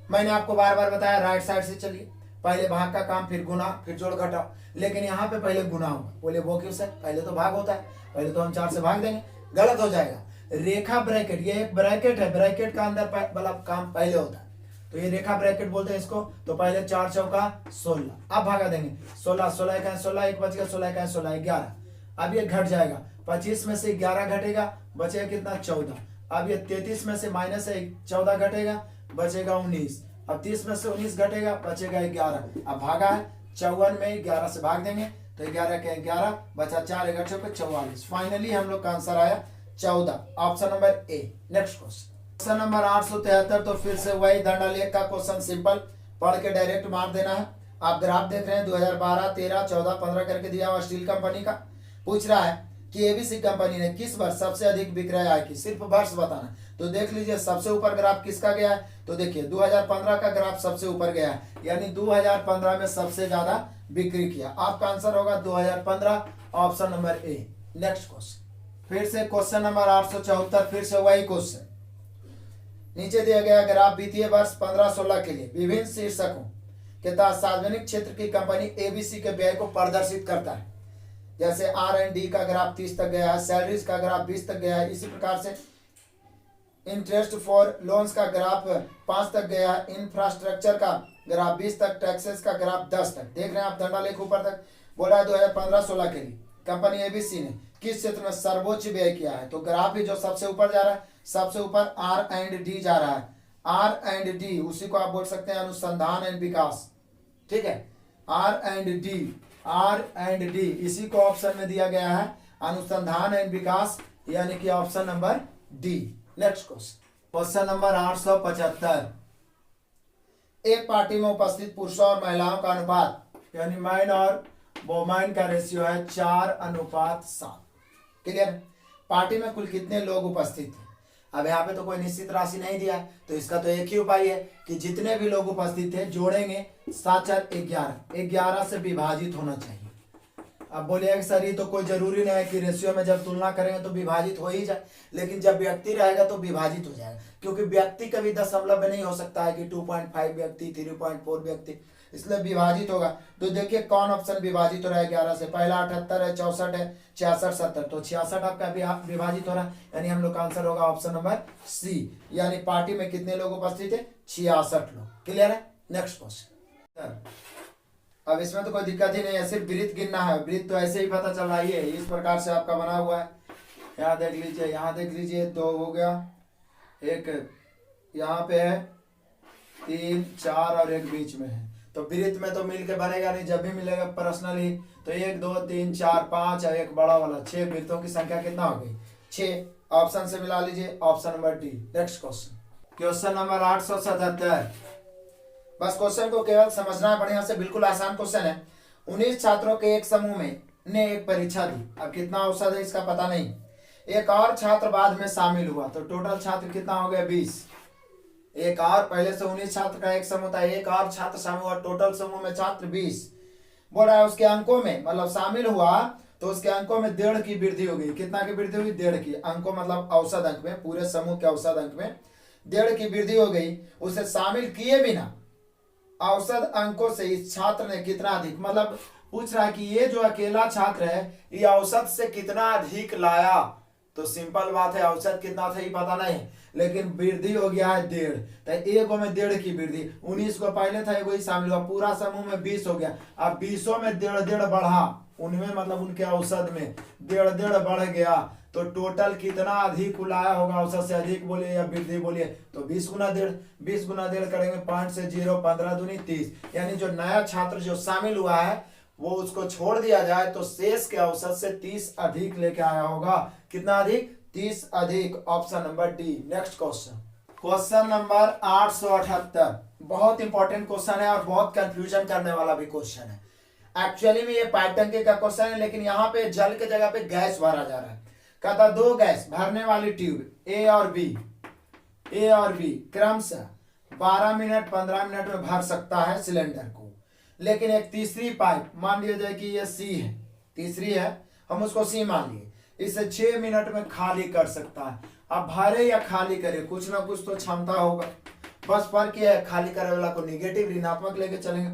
मैंने आपको बार बार बताया राइट साइड से चलिए, पहले भाग का काम, फिर गुना, फिर जोड़ घटाओ। लेकिन यहाँ पे पहले गुना होगा। बोले वो क्यों सर? पहले तो भाग होता है, पहले तो हम 4 से भाग देंगे, गलत हो जाएगा। रेखा ब्रैकेट, ये एक ब्रैकेट है, ब्रैकेट का अंदर वाला काम पहले होता है, तो ये रेखा ब्रैकेट बोलते हैं इसको। तो पहले 4 चौका 16, अब भागा देंगे 16, 16 का 16, 1 बच गया, 16 का 16, 11। अब ये घट जाएगा, 25 में से 11 घटेगा, बचेगा कितना? 14। अब ये 33 में से माइनस 14 घटेगा, बचेगा 19। अब 30 में से 19 घटेगा, बचेगा 11। अब भागा है 54 में 11 से भाग देंगे, तो 11 के 11 बचा 4, 11 चौके 44। फाइनली हम लोग का आंसर आया 14, option number A. Next question number 873। तो फिर से वही दंडालेख का क्वेश्चन, सिंपल पढ़ के डायरेक्ट मार देना है। आप ग्राफ देख रहे हैं 2012, 13, 14, 15 करके दिया हुआ स्टील कंपनी का। पूछ रहा है कि एबीसी कंपनी ने किस वर्ष सबसे अधिक विक्रय आय की? सिर्फ वर्ष बताना। तो देख लीजिए सबसे ऊपर ग्राफ किसका गया है? तो देखिए 2015 का ग्राफ सबसे ऊपर गया है, यानी 2015 में सबसे ज्यादा बिक्री किया। आपका आंसर होगा 2015, option number A. Next question, फिर से क्वेश्चन नंबर 874। फिर से वही क्वेश्चन, नीचे दिया गया ग्राफ वित्तीय वर्ष 15-16 के लिए विभिन्न शीर्षकों के तहत सार्वजनिक क्षेत्र की कंपनी एबीसी के व्यय को प्रदर्शित करता है। जैसे R&D का ग्राफ 30 तक गया है, सैलरीज का ग्राफ 20 तक गया है, इसी प्रकार से इंटरेस्ट फॉर लोन्स का ग्राफ 5 तक गया है, इंफ्रास्ट्रक्चर का ग्राफ 20 तक, टैक्सेस का ग्राफ 10 तक। देख रहे हैं आप दंडालेख ऊपर तक बोला है 2015-16 के लिए कंपनी एबीसी ने किस क्षेत्र में सर्वोच्च व्यय किया है? तो ग्राफ ही जो सबसे ऊपर जा रहा है, सबसे ऊपर R&D जा रहा है। R&D उसी को आप बोल सकते हैं अनुसंधान एंड विकास, ठीक है। R&D इसी को ऑप्शन में दिया गया है अनुसंधान एंड विकास, यानी कि option number D. Next question number 875। एक पार्टी में उपस्थित पुरुषों और महिलाओं का अनुपात, यानी मैन और वोमेन का रेशियो है 4:7। क्लियर? पार्टी में कुल कितने लोग उपस्थित थे? अब यहाँ पे तो कोई निश्चित राशि नहीं दिया है, तो इसका तो एक ही उपाय है कि जितने भी लोग उपस्थित थे जोड़ेंगे, 7 4 11, 11 से विभाजित होना चाहिए। अब बोलिएगा सर ये तो कोई जरूरी नहीं है कि रेशियो में जब तुलना करेंगे तो विभाजित हो ही जाए, लेकिन जब व्यक्ति रहेगा तो विभाजित हो जाएगा, क्योंकि व्यक्ति कभी दशमलव में नहीं हो सकता है कि 2.5 व्यक्ति, 3.4 व्यक्ति। इसलिए विभाजित होगा। तो देखिए कौन ऑप्शन विभाजित हो रहा है 11 से, पहला 78 है, 64 है, 66, 70, तो 66 आपका विभाजित हो रहा है, यानी हम लोग का आंसर होगा ऑप्शन नंबर सी। यानी पार्टी में कितने लोग उपस्थित है? 66 लोग। क्लियर है? Next question. अब इसमें तो कोई दिक्कत ही नहीं है, सिर्फ वृत्त गिनना है। वृत्त तो ऐसे ही पता चल रहा है, इस प्रकार से आपका बना हुआ है। यहाँ देख लीजिए, यहाँ देख लीजिए, 2 हो गया, एक यहाँ पे है, 3, 4 और एक बीच में है। तो वृत्त में तो मिल के बनेगा नहीं, जब भी मिलेगा पर्सनली। तो 1, 2, 3, 4, 5 और एक बड़ा वाला, 6 वृत्तों की संख्या कितना हो गई? 6। ऑप्शन से मिला लीजिए, option number D. Next question, question number 877। बस क्वेश्चन को केवल समझना है बढ़िया से, बिल्कुल आसान क्वेश्चन है। 19 छात्रों के एक समूह में ने एक परीक्षा दी। अब कितना औसत है इसका पता नहीं। एक और छात्र बाद में शामिल हुआ, तो टोटल छात्र कितना हो गया? 20। एक और, पहले से 19 छात्र का एक समूह था, एक और छात्र शामिल हुआ, टोटल समूह में छात्र 20। बोल रहा है उसके अंकों में, मतलब शामिल हुआ तो उसके अंकों में 1.5 की वृद्धि हो गई। कितना की वृद्धि हुई? 1.5 की। अंकों मतलब औसत अंक में, पूरे समूह के औसत अंक में 1.5 की वृद्धि हो गई। उसे शामिल किए बिना औसत अंकों से इस छात्र ने कितना अधिक, मतलब पूछ रहा है कि ये जो अकेला छात्र है ये औसत से कितना अधिक लाया। तो सिंपल बात है, औसत कितना था ये पता नहीं, लेकिन वृद्धि हो गया है 1.5। तो एगो में 1.5 की वृद्धि, 19 को पहले था, एगो ही शामिल हुआ, पूरा समूह में 20 हो गया। अब 20 में 1.5 बढ़ा, उनमें मतलब उनके औसत में 1.5 बढ़ गया, तो टोटल कितना अधिक लाया होगा? औसत से अधिक बोलिए या वृद्धि बोलिए, तो 20 गुना 1.5, 20 गुना 1.5 करेंगे 5 से 0, 15 दूनी 30। यानी जो नया छात्र जो शामिल हुआ है वो उसको छोड़ दिया जाए तो शेष के औसत से 30 अधिक लेके आया होगा। कितना अधिक? 30 अधिक। Option number D. Next question, question number 878। बहुत इंपॉर्टेंट क्वेश्चन है और बहुत कंफ्यूजन करने वाला भी क्वेश्चन है। एक्चुअली में ये पाइप टंकी का क्वेश्चन है, लेकिन यहाँ पे जल के जगह पे गैस भरा जा रहा है। कहता 2 गैस भरने वाली ट्यूब ए और बी क्रमशः 12 मिनट 15 मिनट में भर सकता है सिलेंडर को, लेकिन एक तीसरी पाइप, मान लिया जाए कि ये सी है, तीसरी है, हम उसको सी मान लिए, इसे 6 मिनट में खाली कर सकता है। अब भरे या खाली करे, कुछ ना कुछ तो क्षमता होगा। बस फर्क ये है, खाली करे वाला को निगेटिव ऋणात्मक लेके चलेंगे।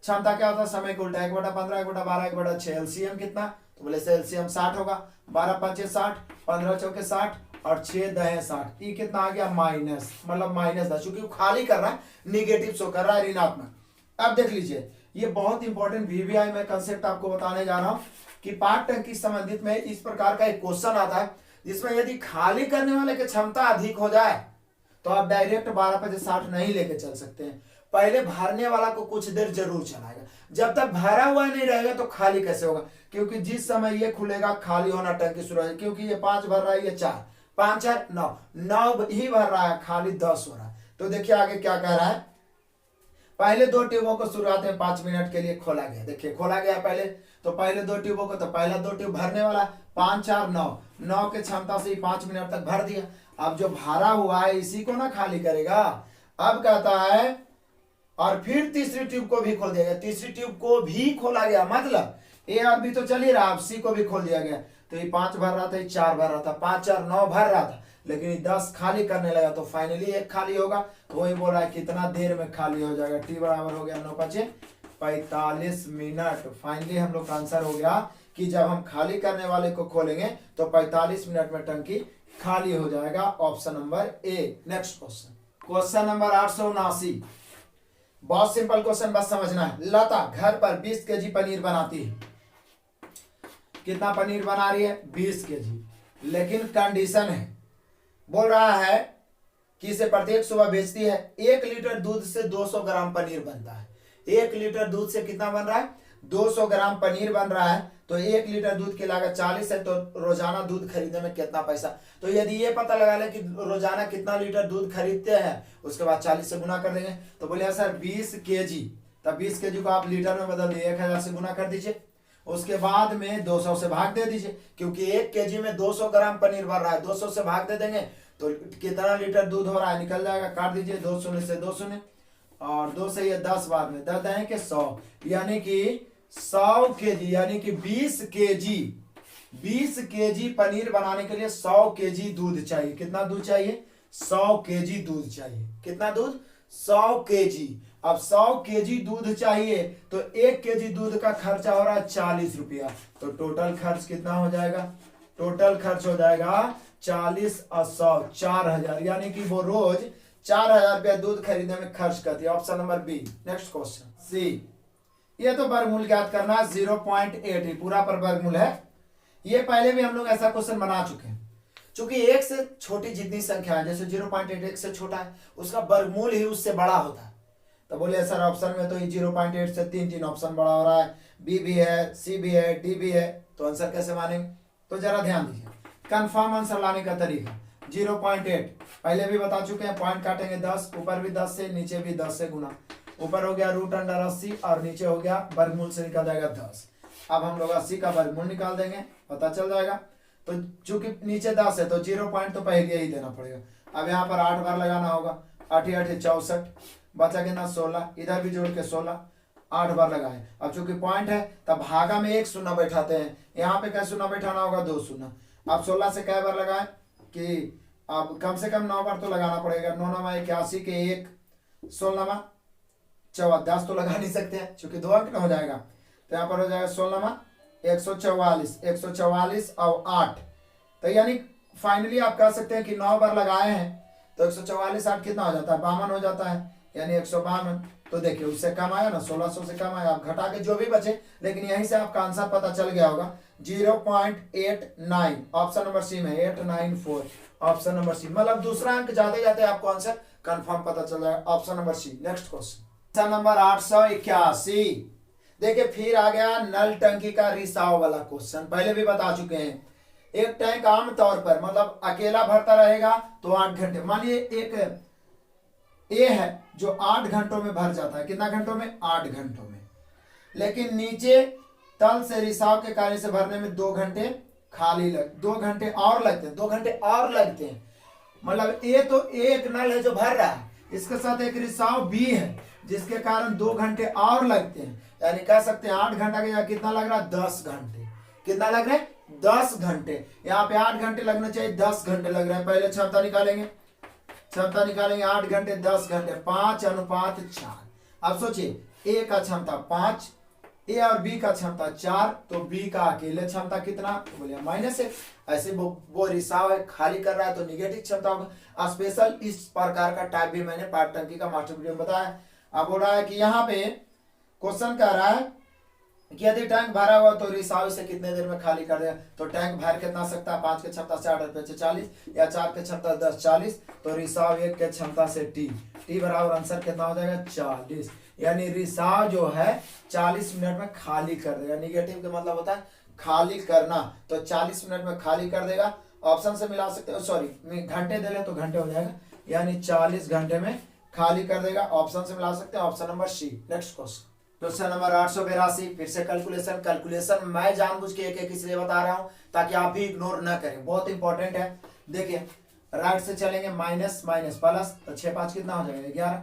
क्षमता क्या होता है? समय को उल्टा, 1/15, 1/12, 1/6। एलसीएम कितना? तो बोले से एलसीएम 60 होगा। 12 पंचे 60, 15 चौके 60 और 6 दहे 60। ये कितना आ गया? माइनस, मतलब -10, चूंकि वो खाली कर रहा है, निगेटिव शो कर रहा है, ऋणात्मक। अब देख लीजिए, ये बहुत इंपॉर्टेंट वीवीआई में कंसेप्ट आपको बताने जा रहा हूं कि पाइप टंकी संबंधित में इस प्रकार का एक क्वेश्चन आता है जिसमें यदि खाली करने वाले की क्षमता अधिक हो जाए तो आप डायरेक्ट 12 पंचे 60 नहीं लेके चल सकते हैं। पहले भरने वाला को कुछ देर जरूर चलाएगा, जब तक भरा हुआ नहीं रहेगा तो खाली कैसे होगा? क्योंकि जिस समय ये खुलेगा खाली होना टंकी शुरू हो, क्योंकि ये 5 भर रहा है, ये 4, 5 4 9 ही भर रहा है, खाली 10 हो रहा है। तो देखिए आगे क्या कह रहा है। पहले 2 ट्यूबों को शुरुआत में 5 मिनट के लिए खोला गया। देखिए खोला गया पहले, तो पहले 2 ट्यूबों को, तो पहला 2 ट्यूब भरने वाला 5 4 9 के क्षमता से ही 5 मिनट तक भर दिया। अब जो भरा हुआ है इसी को ना खाली करेगा। अब कहता है और फिर तीसरी ट्यूब को भी खोल दिया गया, तीसरी ट्यूब को भी खोला गया, मतलब ए और बी तो चल ही रहा, अब सी को भी खोल दिया गया। तो ये 5 भर रहा था, ये 4 भर रहा था, 5 4 9 भर रहा था, लेकिन ये 10 खाली करने लगा, तो फाइनली एक खाली होगा। तो वही बोल रहा है कितना देर में खाली हो जाएगा? टी बराबर हो गया 9 5 45 मिनट। फाइनली हम लोग का आंसर हो गया कि जब हम खाली करने वाले को खोलेंगे तो 45 मिनट में टंकी खाली हो जाएगा। Option number A. Next question, question number 879। बहुत सिंपल क्वेश्चन, बस समझना है। लता घर पर 20 केजी पनीर बनाती है। कितना पनीर बना रही है? 20 केजी, लेकिन कंडीशन है, बोल रहा है कि इसे प्रत्येक सुबह बेचती है। 1 लीटर दूध से 200 ग्राम पनीर बनता है। 1 लीटर दूध से कितना बन रहा है? 200 ग्राम पनीर बन रहा है। तो 1 लीटर दूध की लागत 40 है, तो रोजाना दूध खरीदने में कितना पैसा? तो यदि ये पता लगा ले कि रोजाना कितना लीटर दूध खरीदते हैं, उसके बाद 40 से गुना कर देंगे। तो बोले सर 20 केजी, तब 20 केजी को आप लीटर में बदल दिए, 1000 से गुना कर दीजिए, उसके बाद में 200 से भाग दे दीजिए, क्योंकि 1 केजी में 200 ग्राम पनीर बन रहा है। 200 से भाग दे देंगे तो कितना लीटर दूध हो रहा है निकल जाएगा। काट दीजिए, 2 शून्य से 2 शून्य, और 2 से ये 10 बाद में 10 दें के 100, यानी कि 100 केजी, यानी कि 20 केजी पनीर बनाने के लिए 100 केजी दूध चाहिए। कितना दूध चाहिए? 100 केजी दूध चाहिए। कितना दूध? 100 केजी। अब 100 केजी दूध चाहिए तो 1 केजी दूध का खर्चा हो रहा है 40 रुपया। तो टोटल खर्च कितना हो जाएगा? टोटल खर्च हो जाएगा 40 और 100 4000, यानी कि वो रोज 4000 रुपया दूध खरीदने में खर्च करती है। Option number B. Next question C. ये तो वर्गमूल ज्ञात करना है 0.8 पूरा पर वर्गमूल है। ये पहले भी हम लोग ऐसा क्वेश्चन बना चुके हैं। चूंकि एक से छोटी जितनी संख्या है, जैसे 0.8 एक से छोटा है, उसका वर्गमूल ही उससे बड़ा होता है। तो बोले सर ऑप्शन में तो 0.8 से 3 ऑप्शन बड़ा हो रहा है, बी भी है, सी भी है, डी भी है, तो आंसर कैसे मानेंगे? तो जरा ध्यान दीजिए कंफर्म आंसर लाने का तरीका। 0.8 पहले भी बता चुके हैं, पॉइंट काटेंगे 10, ऊपर भी 10 से, नीचे भी 10 से गुना। ऊपर हो गया √80 और नीचे हो गया वर्गमूल से निकल जाएगा 10। अब हम लोग 80 का वर्गमूल निकाल देंगे, पता चल जाएगा। तो चूंकि नीचे 10 है तो 0 पॉइंट तो पहले ही देना पड़ेगा। अब यहाँ पर 8 बार लगाना होगा, 8 8 64, बचा कितना 16, इधर भी जोड़ के 16, 8 बार लगाए। अब चूंकि पॉइंट है तब भागा में 1 शून्य बैठाते हैं, यहाँ पे क्या शून्य बैठाना होगा? 2 शून्य। अब 16 से कै बार लगाए कि अब कम से कम 9 बार तो लगाना पड़ेगा। 9 9 81 के 1, 16 10 तो लगा नहीं सकते हैं क्योंकि 2 अंक हो जाएगा। तो यहाँ पर हो जाएगा 16 144, 144 और 8। तो यानी फाइनली आप कह सकते हैं कि 9 बार लगाए हैं तो 144 8 कितना हो जाता है? 52 हो जाता है, यानी 152। तो देखिए उससे कम आया ना, 1600 से कम आया। आप घटा के जो भी बचे, लेकिन यहीं से आपका आंसर पता चल गया होगा 0.89। ऑप्शन नंबर सी में 894, ऑप्शन नंबर सी। मतलब दूसरा अंक जाते जाते आपको आंसर कंफर्म पता चल जाएगा, option number C. Next question number 881। देखिए फिर आ गया नल टंकी का रिसाव वाला क्वेश्चन। पहले भी बता चुके हैं, एक टैंक आमतौर पर मतलब अकेला भरता रहेगा तो 8 घंटे। मानिए एक ए है जो 8 घंटों में भर जाता है। कितना घंटों में? 8 घंटों में। लेकिन नीचे तल से रिसाव के कार्य से भरने में 2 घंटे खाली 2 घंटे और लगते हैं, 2 घंटे और लगते हैं। मतलब ए तो एक नल है जो भर रहा है, इसके साथ एक रिसाव बी है जिसके कारण 2 घंटे और लगते हैं। यानी कह सकते हैं 8 घंटा के कितना लग रहा है? 10 घंटे। कितना लग रहे हैं? 10 घंटे। यहाँ पे 8 घंटे लगना चाहिए, 10 घंटे लग रहे हैं। पहले क्षमता निकालेंगे, क्षमता निकालेंगे 8 घंटे 10 घंटे 5:4। अब सोचिए ए का क्षमता 5, ए और बी का क्षमता 4, तो बी का अकेले क्षमता कितना? तो बोलिए -1। ऐसे वो रिसाव है, खाली कर रहा है तो निगेटिव क्षमता होगा। स्पेशल इस प्रकार का टाइप भी मैंने पार्ट टंकी का मास्टर वीडियो में बताया। अब बोल रहा है कि यहाँ पे क्वेश्चन कह रहा है कि यदि टैंक भरा हुआ तो रिसाव से कितने देर में खाली कर देगा? तो टैंक भर कितना सकता है? 5 के क्षमता से 8 × 40 या 4 के क्षमता 10 40, तो रिसाव 1 के क्षमता से टी बराबर आंसर कितना हो जाएगा? 40। यानी रिसाव जो है 40 मिनट में खाली कर देगा। निगेटिव का मतलब होता है खाली करना, तो 40 मिनट में खाली कर देगा। ऑप्शन से मिला सकते हो, सॉरी घंटे दे ले तो घंटे हो जाएगा, यानी 40 घंटे में खाली कर देगा। ऑप्शन से मिला सकते हैं, option number C. Next question number 882। फिर से कैलकुलेशन मैं जानबूझ के एक इसलिए बता रहा हूं ताकि आप भी इग्नोर ना करें, बहुत इंपॉर्टेंट है। देखिए राइट से चलेंगे, माइनस माइनस प्लस, तो 6 5 कितना हो जाएगा? 11।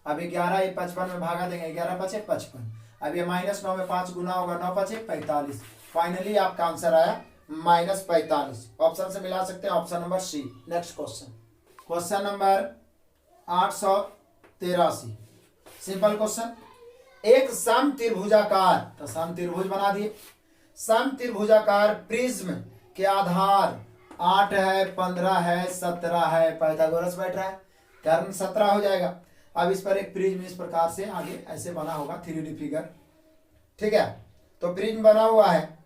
अब 11 ये 55 में भागा देंगे, 11 5 55। अब ये -9 में 5 गुना होगा, 9 5 45। फाइनली आपका आंसर आया -45। ऑप्शन से मिला सकते हैं, option number C. Next question number 883। Simple question. एक सम त्रिभुजाकार, तो सम त्रिभुज बना दिए। सम त्रिभुजाकार प्रिज्म के आधार 8 है, 15 है, 17 है। पाइथागोरस बैठ रहा है, कर्ण 17 हो जाएगा। अब इस पर एक प्रिज्म इस प्रकार से आगे ऐसे बना होगा, 3D फिगर, ठीक है। तो प्रिज्म बना हुआ है।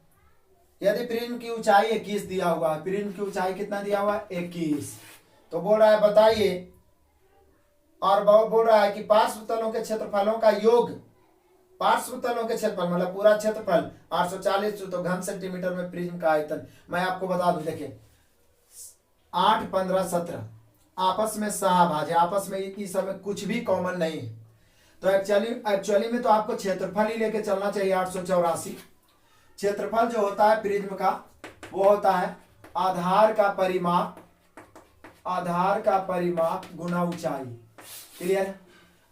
यदि प्रिज्म की ऊंचाई 21 दिया हुआ है, प्रिज्म की ऊंचाई कितना दिया हुआ है? 21। तो बोल रहा है बताइए, और बोल रहा है कि पार्श्व तलों के क्षेत्रफलों का योग, पार्श्व तलों के क्षेत्रफल मतलब पूरा क्षेत्रफल 840, तो घन सेंटीमीटर में प्रिज्म का आयतन। मैं आपको बता दूं, देखिए 8 15 17 आपस में सहभाज्य, आपस में इस समय कुछ भी कॉमन नहीं है। तो एक्चुअली में तो आपको क्षेत्रफल ही लेके चलना चाहिए। 884 क्षेत्रफल जो होता है प्रिज्म का, वो होता है आधार का परिमाप गुना ऊंचाई। क्लियर?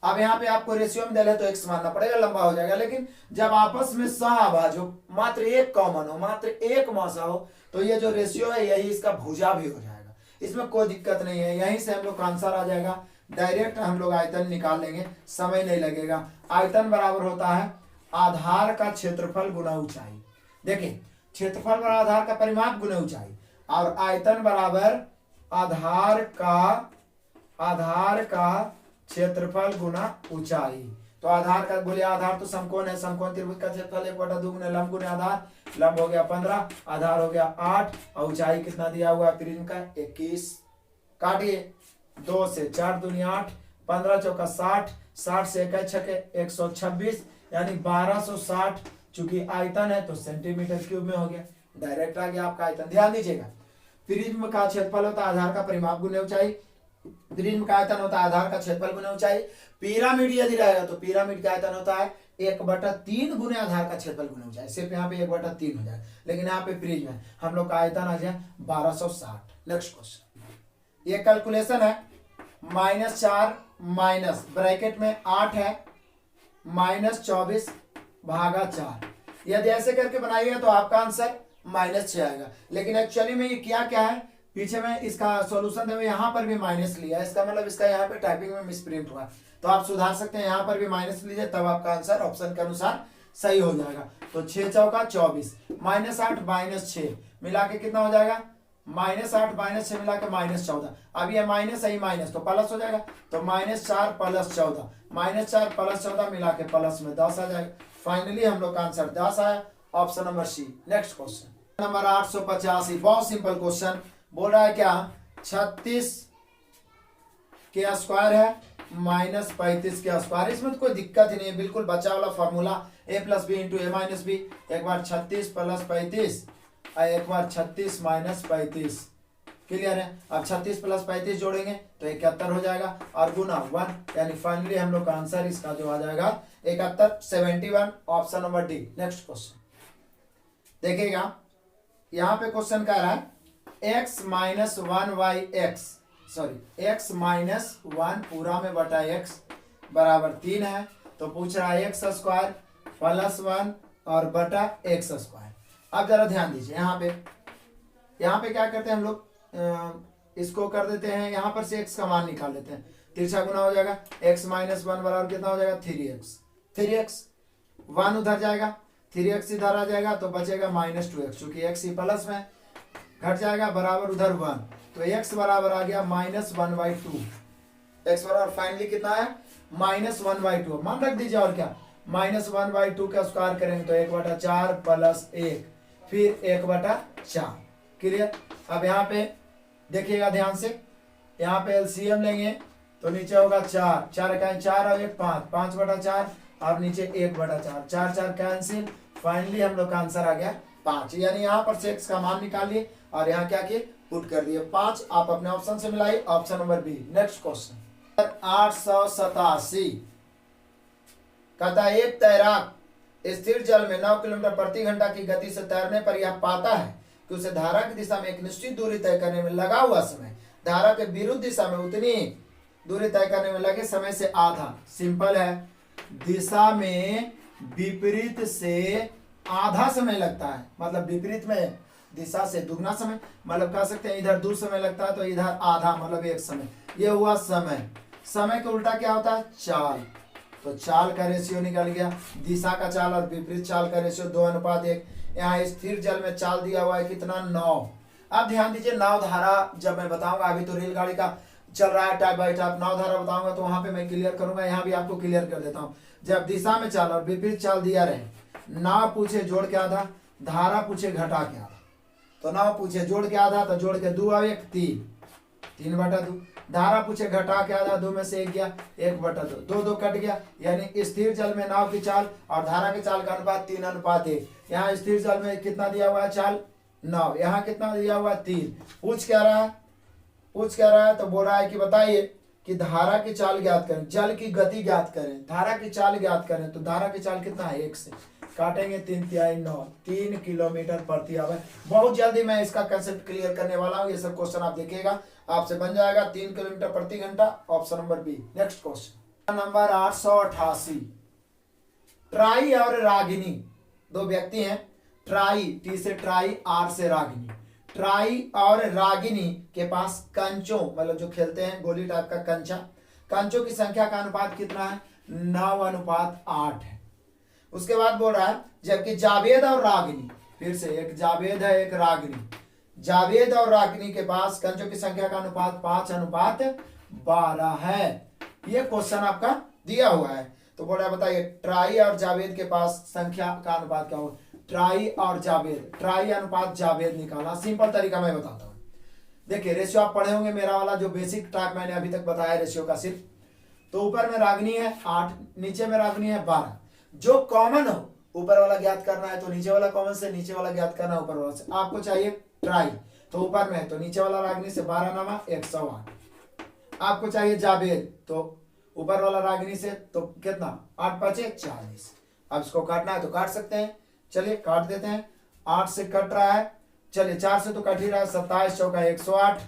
अब यहाँ पे आपको रेशियो में देना तो x मानना पड़ेगा, लंबा हो जाएगा। लेकिन जब आपस में सहभाज्य हो, मात्र एक कॉमन हो, मात्र एक मौसा हो, तो ये जो रेशियो है यही इसका भुजा भी हो जाएगा। इसमें कोई दिक्कत नहीं है। यहीं से हम लोग का आंसर आ जाएगा डायरेक्ट हम लोग आयतन निकाल लेंगे, समय नहीं लगेगा। आयतन बराबर होता है आधार का क्षेत्रफल गुना ऊंचाई। देखिए क्षेत्रफल बराबर आधार का परिमाप गुना ऊंचाई, और आयतन बराबर आधार का क्षेत्रफल गुना ऊंचाई। तो आधार का बोले, आधार तो समकोण है, समकोण त्रिभुज का क्षेत्रफल 1/2 गुना लंब गुना आधार, लंब हो गया 15, आधार हो गया 8, और ऊंचाई कितना दिया हुआ है प्रिज्म का 21। काटिए, 2 से 4 दूनी 8, 15 चौका 60, 60 से 1 छके 126, यानी 1260। चूंकि आयतन है तो सेंटीमीटर क्यूब में हो गया, डायरेक्ट आ गया आपका आयतन। ध्यान दीजिएगा, प्रिज्म का क्षेत्रफल होता है आधार का परिमाप गुना ऊंचाई, प्रिज्म का आयतन होता है आधार का क्षेत्रफल गुना ऊंचाई। पिरामिड यदि रहेगा तो पिरामिड का आयतन होता है 1/3 गुना आधार का क्षेत्रफल गुना ऊंचाई। सिर्फ यहाँ पे 1/3 हो जाए, लेकिन यहाँ पे प्रिज्म है, हम लोग का आयतन आ जाए 1260। नेक्स्ट क्वेश्चन, ये कैलकुलेशन है, -4 माइनस ब्रैकेट में 8 है, -24/4। यदि ऐसे करके बनाइएगा तो आपका आंसर -6 आएगा। लेकिन एक्चुअली में ये क्या क्या है, पीछे में इसका सॉल्यूशन है, यहाँ पर भी माइनस लिया है, इसका मतलब इसका यहाँ पे टाइपिंग में मिसप्रिंट हुआ, तो आप सुधार सकते हैं, यहाँ पर भी माइनस लीजिए, तब आपका आंसर ऑप्शन के अनुसार सही हो जाएगा। तो 6 चौका 24, -8 -6 मिला के कितना हो जाएगा, -8 -6 मिला के -14। अब ये माइनस है, माइनस तो प्लस हो जाएगा, तो -4 + 14, -4 + 14 मिला के प्लस में 10 आ जाएगा। फाइनली हम लोग का आंसर 10 आया, option number C. Next question number 885, बहुत सिंपल क्वेश्चन। बोल रहा है क्या, 36 के स्क्वायर है -35 के स्क्वायर। इसमें तो कोई दिक्कत ही नहीं है, बिल्कुल बचा वाला formula a + b × a - b। एक बार 36 + 35 और एक बार 36 - 35। क्लियर है। अब 36 + 35 जोड़ेंगे तो 71 हो जाएगा, और गुना 1, यानी फाइनली हम लोग का आंसर इसका जो आ जाएगा 71, 71, option number D. Next question देखिएगा, यहाँ पे क्वेश्चन कह रहा है x - 1 पूरा में बटा x बराबर 3 है। तो पूछ रहा है x² + 1 और बटा x²। अब जरा ध्यान दीजिए, यहाँ पे क्या करते हैं हम लोग, इसको कर देते हैं, यहाँ पर से x का मान निकाल लेते हैं, तिरछा गुना हो जाएगा, x - 1 बराबर कितना हो जाएगा 3x, 1 उधर जाएगा, 3x इधर आ जाएगा, तो बचेगा -2x, चूंकि x ही प्लस में घट जाएगा, बराबर उधर 1, तो x बराबर आ गया -1/2। x बराबर फाइनली कितना है -1/2। मान रख दीजिए, और क्या, -1/2 का स्क्वायर करेंगे तो 1/4 + 1, फिर 1/4। क्लियर। अब यहाँ पे देखिएगा ध्यान से, यहाँ पे एलसीएम लेंगे तो नीचे होगा 4, 4 का 4 और 1 5, 5/4, और नीचे 1/4, 4 4 कैंसिल। फाइनली हम लोग का आंसर आ गया 5, यानी यहाँ पर से x का मान निकालिए और यहाँ क्या किए, पुट कर दिए 5। आप अपने ऑप्शन से मिलाइए, option number B. Next question 887, कहता है एक तैराक स्थिर जल में 9 किलोमीटर प्रति घंटा की गति से तैरने पर यह पाता है कि उसे धारा की दिशा में एक निश्चित दूरी तय करने में लगा हुआ समय धारा के विरुद्ध दिशा में उतनी दूरी तय करने में लगे समय से आधा। सिंपल है, दिशा में विपरीत से आधा समय लगता है, मतलब विपरीत में दिशा से दुगना समय, मतलब कह सकते हैं इधर 2 समय लगता है तो इधर आधा, मतलब 1 समय। ये हुआ समय। समय के उल्टा क्या होता है, चाल। तो चाल का रेशियो निकल गया, दिशा का चाल और विपरीत चाल का रेशियो 2:1। यहाँ स्थिर जल में चाल दिया हुआ है कितना, 9। अब ध्यान दीजिए, नाव धारा जब मैं बताऊंगा, अभी तो रेलगाड़ी का चल रहा है टाइप बाई टाइप, नाव धारा बताऊंगा तो वहां पे मैं क्लियर करूंगा, यहाँ भी आपको क्लियर कर देता हूँ। जब दिशा में चाल और विपरीत चाल दिया रहे, नाव पूछे जोड़ के आधा, धारा पूछे घटा के आधा। तो नाव पूछे जोड़ के आधा, तो जोड़ के 2 और 1 3, 3/2। धारा पूछे घटा के आधा, 2 में से 1 गया, 1/2, 2 कट गया, यानी स्थिर जल में नाव की चाल और धारा की चाल का अनुपात 3:1। यहाँ स्थिर जल में कितना दिया हुआ है चाल, 9, यहाँ कितना दिया हुआ है 3। पूछ क्या रहा है, तो बोल रहा है कि बताइए कि धारा की चाल ज्ञात करें, जल की गति ज्ञात करें, धारा की चाल ज्ञात करें। तो धारा की चाल कितना है, 1 से काटेंगे 3 तिहाई 9, 3 किलोमीटर प्रति आवर। बहुत जल्दी मैं इसका कंसेप्ट क्लियर करने वाला हूँ, ये सब क्वेश्चन आप देखिएगा, आपसे बन जाएगा 3 किलोमीटर प्रति घंटा, option number B. Next question number 888, ट्राई और रागिनी, 2 व्यक्ति हैं, ट्राई, टी से ट्राई, आर से रागिनी। ट्राई और रागिनी के पास कंचों, मतलब जो खेलते हैं गोली टाइप का कंचों की संख्या का अनुपात कितना है? 9:8 है। उसके बाद बोल रहा है जबकि जावेद और रागिनी, फिर से एक जावेद है एक रागिनी, जावेद और रागिनी के पास कंचों की संख्या का अनुपात 5:12 है। ये क्वेश्चन आपका दिया हुआ है। तो बोल रहा है बताइए ट्राई और जावेद के पास संख्या का अनुपात क्या होगा? ट्राई और जावेद, ट्राई अनुपात जावेद निकालना सिंपल तरीका मैं बताता हूँ। देखिए रेशियो आप पढ़े होंगे, मेरा वाला जो बेसिक ट्रैक मैंने अभी तक बताया रेशियो का सिर्फ। तो ऊपर में रागिनी है 8, नीचे में रागिनी है 12। जो कॉमन हो ऊपर वाला ज्ञात करना है तो नीचे वाला कॉमन से, नीचे वाला ज्ञात करना है ऊपर वाला से। आपको चाहिए ट्राई तो ऊपर में है तो नीचे वाला रागिनी से 12 नामा 108। आपको चाहिए जावेद तो ऊपर वाला रागिनी से तो कितना 8×5 = 40। अब इसको काटना है तो काट सकते हैं, चलिए काट देते हैं। 8 से कट रहा है, चलिए 4 से तो कट ही रहा है, 27 चौका 108,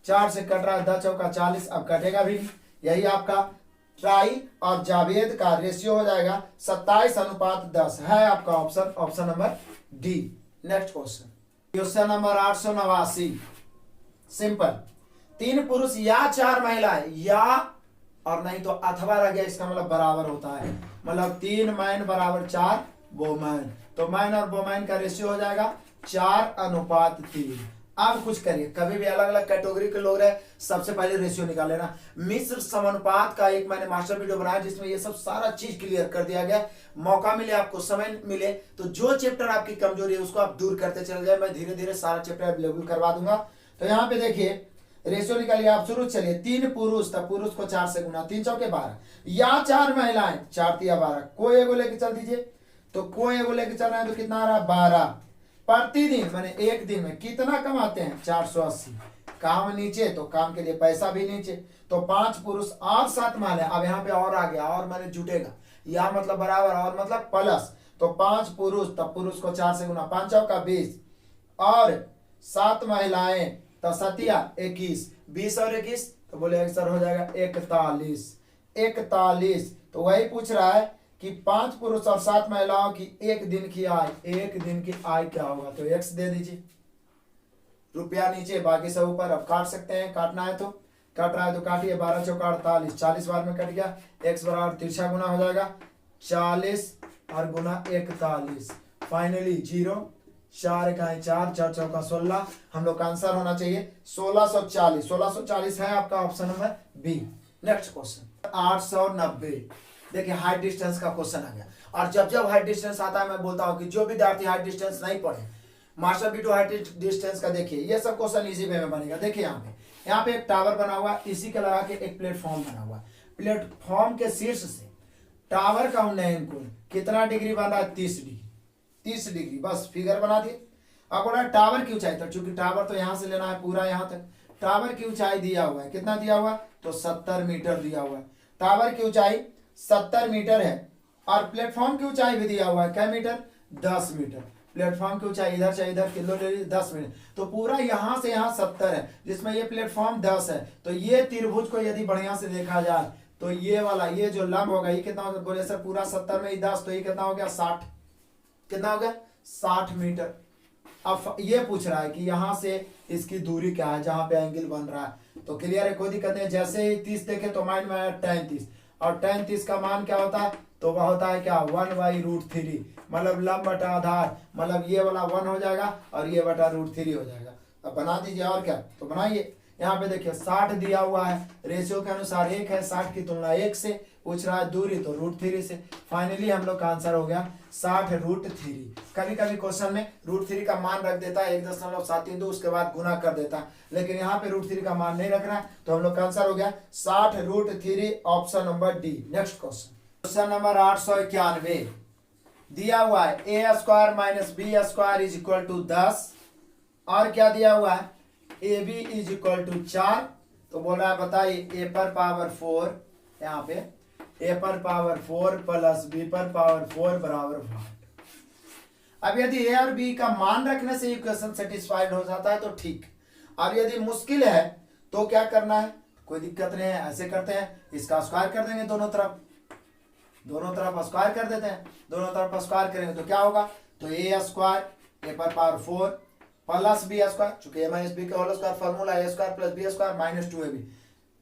4 से कट रहा है 10 चौका 40, अब कटेगा भी नहीं। यही आपका ट्राई और जावेद का रेशियो हो जाएगा 27:10 है आपका option, option number D. Next question, question number 889। Simple, 3 पुरुष या 4 महिलाएं या और नहीं तो अथवा रह गया, इसका मतलब बराबर होता है, मतलब 3 मैन बराबर 4 वोमैन। तो मैन और वोमैन का रेशियो हो जाएगा 4:3। अब कुछ करिए, कभी भी अलग अलग कैटेगरी के लोग रहे, सबसे पहले रेशियो निकाल लेना। मिश्र समानुपात का एक मैंने मास्टर वीडियो बनाया जिसमें ये सब सारा चीज क्लियर कर दिया गया। मौका मिले आपको, समय मिले तो जो चैप्टर आपकी कमजोरी है उसको आप दूर करते चले जाए, मैं धीरे धीरे सारा चैप्टर अवेलेबल करवा दूंगा। तो यहाँ पे देखिए रेशियो निकालिए आप, शुरू चलिए 3 पुरुष, तब पुरुष को 4 से गुना, 3 चौके 12, या 4 महिलाएं 4 तिया 12, कोई एगो लेके चल दीजिए। तो कोई एगो लेके चल रहा है तो कितना आ रहा है 12। प्रतिदिन माने एक दिन में कितना कमाते हैं 480। काम नीचे तो काम के लिए पैसा भी नीचे। तो 5 पुरुष और 7 महिलाएं, अब यहाँ पे और आ गया, और मैंने जुटेगा, या मतलब बराबर और मतलब प्लस। तो 5 पुरुष तब पुरुष को 4 से गुना, 5 चौका 20 और 7 महिलाएं तो 7 21, 20 और 21 तो बोले सर हो जाएगा 41। तो वही पूछ रहा है कि 5 पुरुष और 7 महिलाओं की एक दिन की आय, एक दिन की आय क्या होगा? तो x दे दीजिए, रुपया नीचे बाकी सब ऊपर। अब काट सकते हैं, काटना है तो काट रहा है तो काटिए, 12 चौका 48, 40 बार में कट गया। x बराबर तिरछा गुना हो जाएगा 40 और गुना 41, फाइनली 0, 4 इकाई 4, 4 चौका 16। हम लोग का आंसर होना चाहिए 1640। 1640 है आपका option number B. Next question 890। देखिए हाइट डिस्टेंस का क्वेश्चन आ गया, और जब जब हाइट डिस्टेंस आता है मैं बोलता हूं कि जो विद्यार्थी हाइट डिस्टेंस नहीं पढ़े, मास्टर वीडियो हाइट डिस्टेंस का देखिए, ये सब क्वेश्चन इजी वे में बनेगा। देखिए यहाँ पे एक टावर बना हुआ, इसी के लगा के एक प्लेटफॉर्म बना हुआ। प्लेटफॉर्म के शीर्ष से टावर का उन्नयन कोण कितना डिग्री बन रहा है? 30 डिग्री। 30 डिग्री, बस फिगर बना दिए। अब बोला टावर की ऊंचाई, तो चूंकि टावर तो यहां से लेना है पूरा यहां तक, टावर की ऊंचाई दिया हुआ है, कितना दिया हुआ? तो 70 मीटर दिया हुआ है। टावर की ऊंचाई 70 मीटर है, और प्लेटफॉर्म की ऊंचाई भी दिया हुआ है, क्या मीटर? 10 मीटर। प्लेटफॉर्म की ऊंचाई इधर से इधर किलो ले 10 मीटर, तो पूरा यहां से यहां 70 है, जिसमें ये प्लेटफॉर्म 10 है। तो ये त्रिभुज को यदि बढ़िया से देखा जाए तो ये वाला, ये जो लंब होगा ये कितना होगा? बोले सर पूरा 70 में 10, तो ये कितना हो गया? 60। कितना हो गया? 60 मीटर। अब ये पूछ रहा है कि यहां से इसकी दूरी क्या है जहां पे एंगल बन रहा है। तो क्लियर है, कोई दिक्कत नहीं। जैसे ही 30 देखे तो माइंड में आया tan 30, और tan 30 का मान क्या होता है? तो वह होता है क्या? 1/√3, मतलब लंब बटा आधार, मतलब ये वाला 1 हो जाएगा और ये बटा √3 हो जाएगा। अब बना दीजिए, और क्या तो बनाइए। यहाँ पे देखिए 60 दिया हुआ है, रेशियो के अनुसार 1 है, 60 की तुलना 1 से, पूछ रहा है दूरी तो √3 से। फाइनली हम लोग का आंसर हो गया 60√3। कभी कभी क्वेश्चन में √3 का मान रख देता है 1.732, उसके बाद गुना कर देता है, लेकिन यहाँ पे √3 का मान नहीं रखना है। तो हम लोग का आंसर हो गया 60√3, option number D. Next question, question number 891 दिया हुआ है a² - b² = 10, और क्या दिया हुआ है? AB = 4। तो बोल रहा है बताइए a पर पावर 4, यहाँ पे a पर पावर 4 प्लस b पर पावर 4 बराबर 8। अब यदि a और b का मान रखने से इक्वेशन सेटिस्फाइड हो जाता है तो ठीक, और यदि मुश्किल है तो क्या करना है? कोई दिक्कत नहीं है, ऐसे करते हैं, इसका स्क्वायर कर देंगे, दोनों तरफ स्क्वायर कर देते हैं। दोनों तरफ स्क्वायर करेंगे तो क्या होगा? तो a² a पर पावर 4 प्लस b², चूंकि a - b का whole square formula a² + b² - 2ab,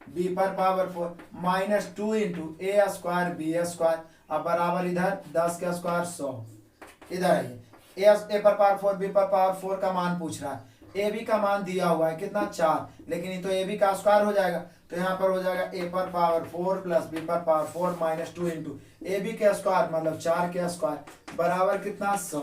B पर power 4 minus 2 into A square B square, अब बराबर इधर 10 का स्क्वायर 100। इधर आइए, ए पर पावर 4 बी पर पावर 4 का मान पूछ रहा है। ए बी का मान दिया हुआ है कितना 4, लेकिन ये तो ए बी का स्क्वायर हो जाएगा, तो यहाँ पर हो जाएगा ए पर पावर 4 प्लस बी पर power 4 minus 2 into A B के स्क्वायर मतलब 4 के स्क्वायर बराबर कितना 100।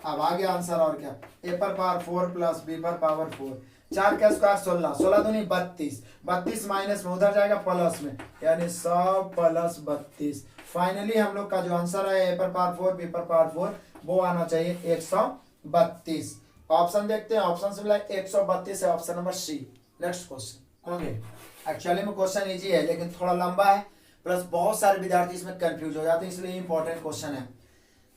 अब आगे आंसर और क्या, ए पर पावर 4 प्लस बी पर पावर 4, 4 का स्क्वायर 16, 16 दूनी 32, 32 माइनस में उधर जाएगा प्लस में, यानी 100 प्लस 32। फाइनली हम लोग का जो आंसर है ए पर पावर 4 बी पर पावर 4 वो आना चाहिए 132। ऑप्शन देखते हैं, ऑप्शन से मिला 132 है option number C. Next question होंगे, एक्चुअली में क्वेश्चन इजी है लेकिन थोड़ा लंबा है, प्लस बहुत सारे विद्यार्थी इसमें कंफ्यूज हो जाते हैं, इसलिए इंपॉर्टेंट क्वेश्चन है।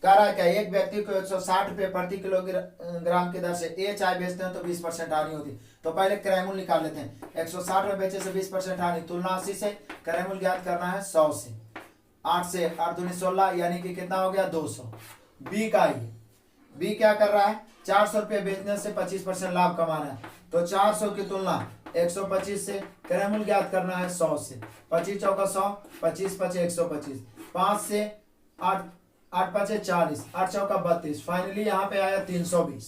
कह रहा है क्या, एक व्यक्ति को 160 रुपये प्रति किलोग्राम की दर से ए चाय बेचते हैं तो 20% हानि होती, तो पहले क्रयमूल्य निकाल लेते हैं। 160 रुपये बेचे से 20% हानि, तुलना 80 से, क्रयमूल्य ज्ञात करना है 100 से। 8 से 8 दूनी 16 यानी कि कितना हो गया 200। बी का ही, बी क्या कर रहा है, 400 रुपये बेचने से 25% लाभ कमा रहा है, तो 400 की तुलना 125 से, क्रयमूल्य ज्ञात करना है 100 से। 25 चौका 100, 25 पचे 125, 5 से 8 8 पचे 40, 8 चौका 32, फाइनली यहाँ पे आया 320।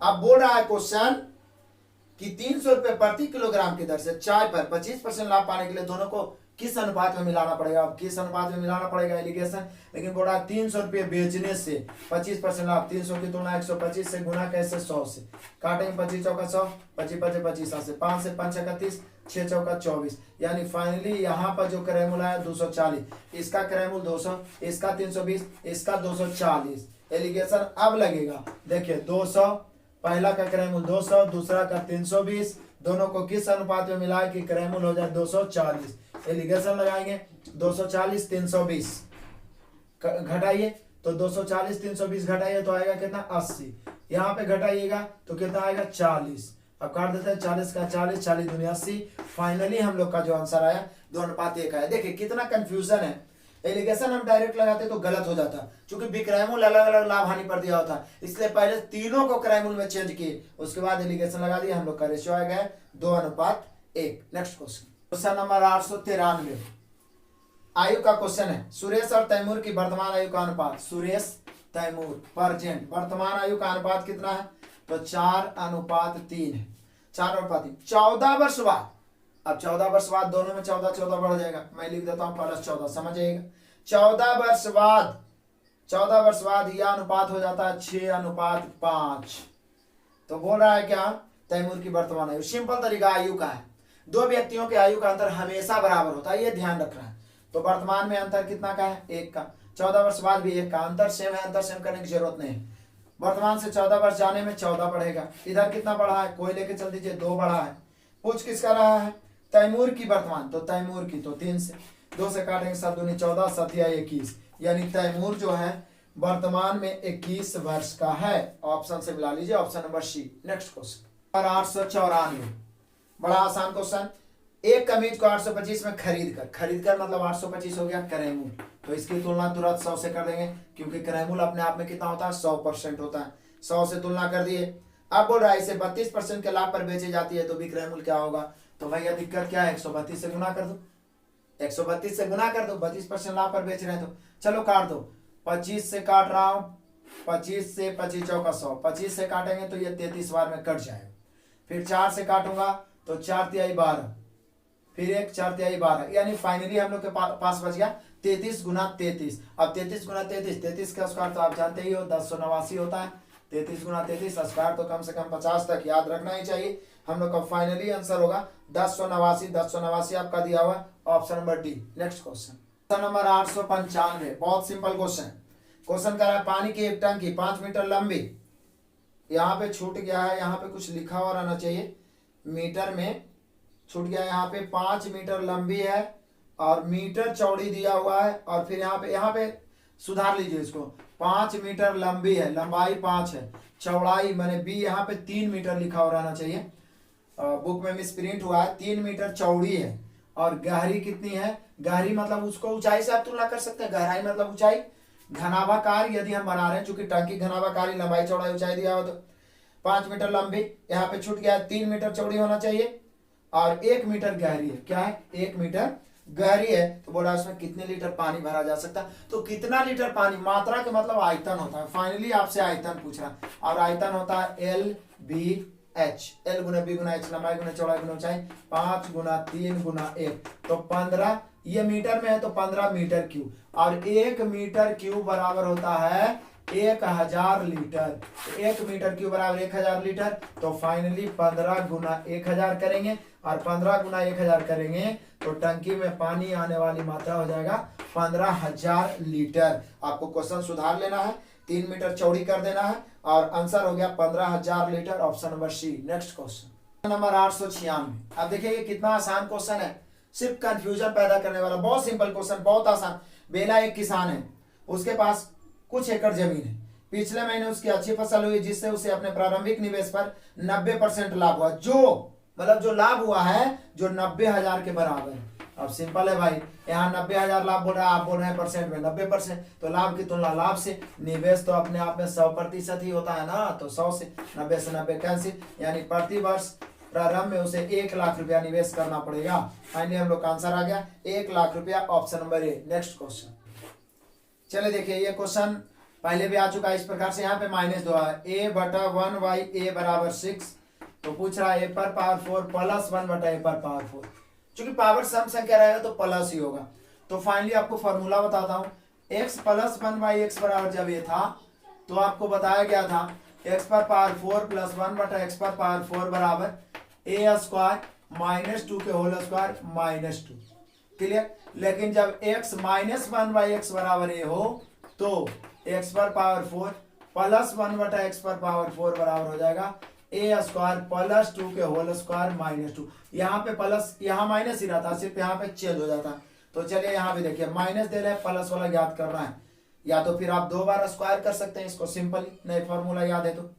अब बोल रहा है क्वेश्चन कि 300 रुपये प्रति किलोग्राम की दर से चाय पर 25% लाभ पाने के लिए दोनों को किस अनुपात में मिलाना पड़ेगा। अब किस अनुपात में मिलाना पड़ेगा एलिगेशन, लेकिन बोल रहा है 300 रुपये बेचने से 25% लाभ, 300 की तुलना 125 से गुना कैसे 100 से, काटेंगे 25 चौका 100, 25 पचे 25 से, 5 से 5 31, 6 चौका 24, यानी फाइनली यहाँ पर जो क्रयमूल्य है 240, इसका क्रयमूल्य 200, इसका 320, इसका 240। एलिगेशन अब लगेगा, देखिए 200, पहला का क्रयमूल्य 200, दूसरा का 320, दोनों को किस अनुपात में मिलाए कि क्रयमूल्य हो जाए 240। एलिगेशन लगाएंगे 240 320 घटाइए, तो 240 320 घटाइए तो आएगा कितना 80, यहाँ पे घटाइएगा तो कितना आएगा 40। अब काट देते हैं 40 का 40, 40 दूनी 80। फाइनली हम लोग का जो आंसर आया 2:1 आया। देखिए कितना कंफ्यूजन है, एलिगेशन हम डायरेक्ट लगाते तो गलत हो जाता, क्योंकि विक्रयमूल्य अलग अलग लाभ हानि पर दिया होता, इसलिए पहले तीनों को क्रयमूल्य में चेंज किए, उसके बाद एलिगेशन लगा दिया, हम लोग का रेशियो आ गया 2:1। नेक्स्ट क्वेश्चन, क्वेश्चन नंबर 893, आयु का क्वेश्चन है। सुरेश और तैमूर की वर्तमान आयु का अनुपात, सुरेश तैमूर प्रेजेंट वर्तमान आयु का अनुपात कितना है, तो 4:3 है, 4:3। 14 वर्ष बाद, अब 14 वर्ष बाद दोनों में 14 14 बढ़ जाएगा, मैं लिख देता हूं +14, समझ आएगा। 14 वर्ष बाद, 14 वर्ष बाद यह अनुपात हो जाता है 6:5। तो बोल रहा है क्या, तैमूर की वर्तमान आयु, सिंपल तरीका आयु का है, दो व्यक्तियों के आयु का अंतर हमेशा बराबर होता है, ये ध्यान रखना है। तो वर्तमान में अंतर कितना का है, 1 का, 14 वर्ष बाद भी 1 का, अंतर सेम है, अंतर सेम करने की जरूरत नहीं है। वर्तमान से 14 वर्ष जाने में 14 बढ़ेगा, इधर कितना बढ़ा है, कोई लेके चल दीजिए 2 बढ़ा है। पूछ किसका रहा है, तैमूर की वर्तमान, तो तैमूर की, तो 3 से 2 से काटेंगे 7 दूनी 14, 7 या 21, यानी तैमूर जो है वर्तमान में 21 वर्ष का है। ऑप्शन से मिला लीजिए, option number C. Next question 894, बड़ा आसान क्वेश्चन। एक कमीज को 825 में खरीद कर मतलब 825 हो गया क्रयमूल्य, तो इसकी तुलना तुरंत 100 से कर देंगे, क्योंकि क्रयमूल्य अपने आप में कितना होता है 100% होता है। 100 से तुलना कर दिए। अब बोल रहा है इसे 32% के लाभ पर बेची जाती है तो भी क्रयमूल्य क्या होगा, तो भैया दिक्कत क्या है, 132 से गुना कर दो, 132 से गुना कर दो, 32% लाभ पर बेच रहे हैं तो चलो काट दो। 25 से काट रहा हूँ, 25 से 25 चौका 100, 25 से काटेंगे तो ये 33 बार में कट जाएगा। फिर 4 से काटूंगा तो 4 तिहाई 12, फिर 1 4 तिहाई 12, यानी फाइनली हम लोग के पास बच गया 33 गुना 33। अब 33 गुना 33, 33 का स्क्वायर तो आप जानते ही हो 1089 होता है, 33 गुना 33 स्क्वायर तो कम से कम 50 तक याद रखना ही चाहिए। हम लोग का फाइनली आंसर होगा 1089। 1089 आपका दिया हुआ option number D. Next question number 895, बहुत सिंपल क्वेश्चन। क्वेश्चन कर रहा है पानी की एक टंकी 5 मीटर लंबी, यहाँ पे छूट गया है, यहाँ पे कुछ लिखा हुआ रहना चाहिए, मीटर में छूट गया, यहाँ पे 5 मीटर लंबी है और मीटर चौड़ी दिया हुआ है, और फिर यहाँ पे सुधार लीजिए इसको, 5 मीटर लंबी है, लंबाई 5 है, चौड़ाई मैंने बी यहाँ पे 3 मीटर लिखा हुआ रहना चाहिए, बुक में मिस प्रिंट हुआ है, 3 मीटर चौड़ी है, और गहरी कितनी है, गहरी मतलब उसको ऊंचाई से आप तुलना कर सकते हैं, गहराई मतलब ऊंचाई। घनाभाकार यदि हम बना रहे हैं, चूंकि टंकी घनाभाकारी, लंबाई चौड़ाई ऊंचाई दिया हो, तो 5 मीटर लंबी, यहाँ पे छूट गया 3 मीटर चौड़ी होना चाहिए, और 1 मीटर गहरी है। क्या है? 1 मीटर गहरी है। तो बोला इसमें कितने लीटर पानी भरा जा सकता है। तो कितना लीटर पानी, मात्रा के मतलब आयतन होता है। फाइनली आपसे आयतन पूछ रहा है और आयतन होता है एल बी एच। एल गुना बी गुना एच, लंबाई गुना चौड़ाई गुना ऊंचाई, 5 गुना 3 गुना 1, तो 15। ये मीटर में है तो 15 मीटर क्यूब, और 1 मीटर क्यूब बराबर होता है 1000 लीटर। तो 1 मीटर क्यूब बराबर 1000 लीटर। तो फाइनली 15 गुना 1000 करेंगे, और 15 गुना 1000 करेंगे तो टंकी में पानी आने वाली मात्रा हो जाएगा 15000 लीटर। आपको क्वेश्चन सुधार लेना है, 3 मीटर चौड़ी कर देना है, और आंसर हो गया 15000 litre, option number C. Next question number 896। अब देखिए ये कितना आसान क्वेश्चन है, सिर्फ कंफ्यूजन पैदा करने वाला। बहुत सिंपल क्वेश्चन, बहुत आसान। बेला एक किसान है, उसके पास कुछ एकड़ जमीन है। पिछले महीने उसकी अच्छी फसल हुई, जिससे उसे अपने प्रारंभिक निवेश पर 90% लाभ हुआ। जो लाभ हुआ है जो 90,000 के बराबर है। अब सिंपल है भाई, यहाँ 90,000 लाभ बोल रहा है, आप बोल रहे हैं परसेंट में 90%, तो लाभ की तुलना लाभ से। निवेश तो अपने आप में 100% ही होता है ना, तो 100 से 90 कैंसिल, यानी प्रति वर्ष प्रारंभ में उसे 1 लाख रुपया निवेश करना पड़ेगा। फाइनली हम लोग का आंसर आ गया 1 लाख रुपया, option number A. Next question चले देखिए, ये क्वेश्चन पहले भी आ चुका है इस प्रकार से। यहाँ पे -2 है, a बटा 1/a बराबर 6। तो पूछ रहा है a पर पावर 4 प्लस 1 बटा a पर पावर 4। चूंकि पावर सम संख्या रहेगा तो प्लस ही होगा। तो फाइनली आपको फॉर्मूला बताता हूँ। x प्लस 1/x बराबर जब ये था तो आपको बताया गया था x पर पावर 4 प्लस 1 बटा x पर पावर 4 बराबर a स्क्वायर माइनस 2 के होल स्क्वायर माइनस 2। क्लियर? लेकिन जब x माइनस 1/x बराबर a हो तो x पर पावर 4 प्लस 1 बटा x पर पावर 4 बराबर हो जाएगा a स्क्वायर प्लस 2 के होल स्क्वायर माइनस 2। यहाँ पे प्लस, यहाँ माइनस ही रहता, सिर्फ यहाँ पे चेंज हो जाता। तो चलिए यहाँ भी देखिए, माइनस दे रहे हैं, प्लस वाला याद करना है। या तो फिर आप 2 बार स्क्वायर कर सकते हैं इसको सिंपली, नए फॉर्मूला याद है तो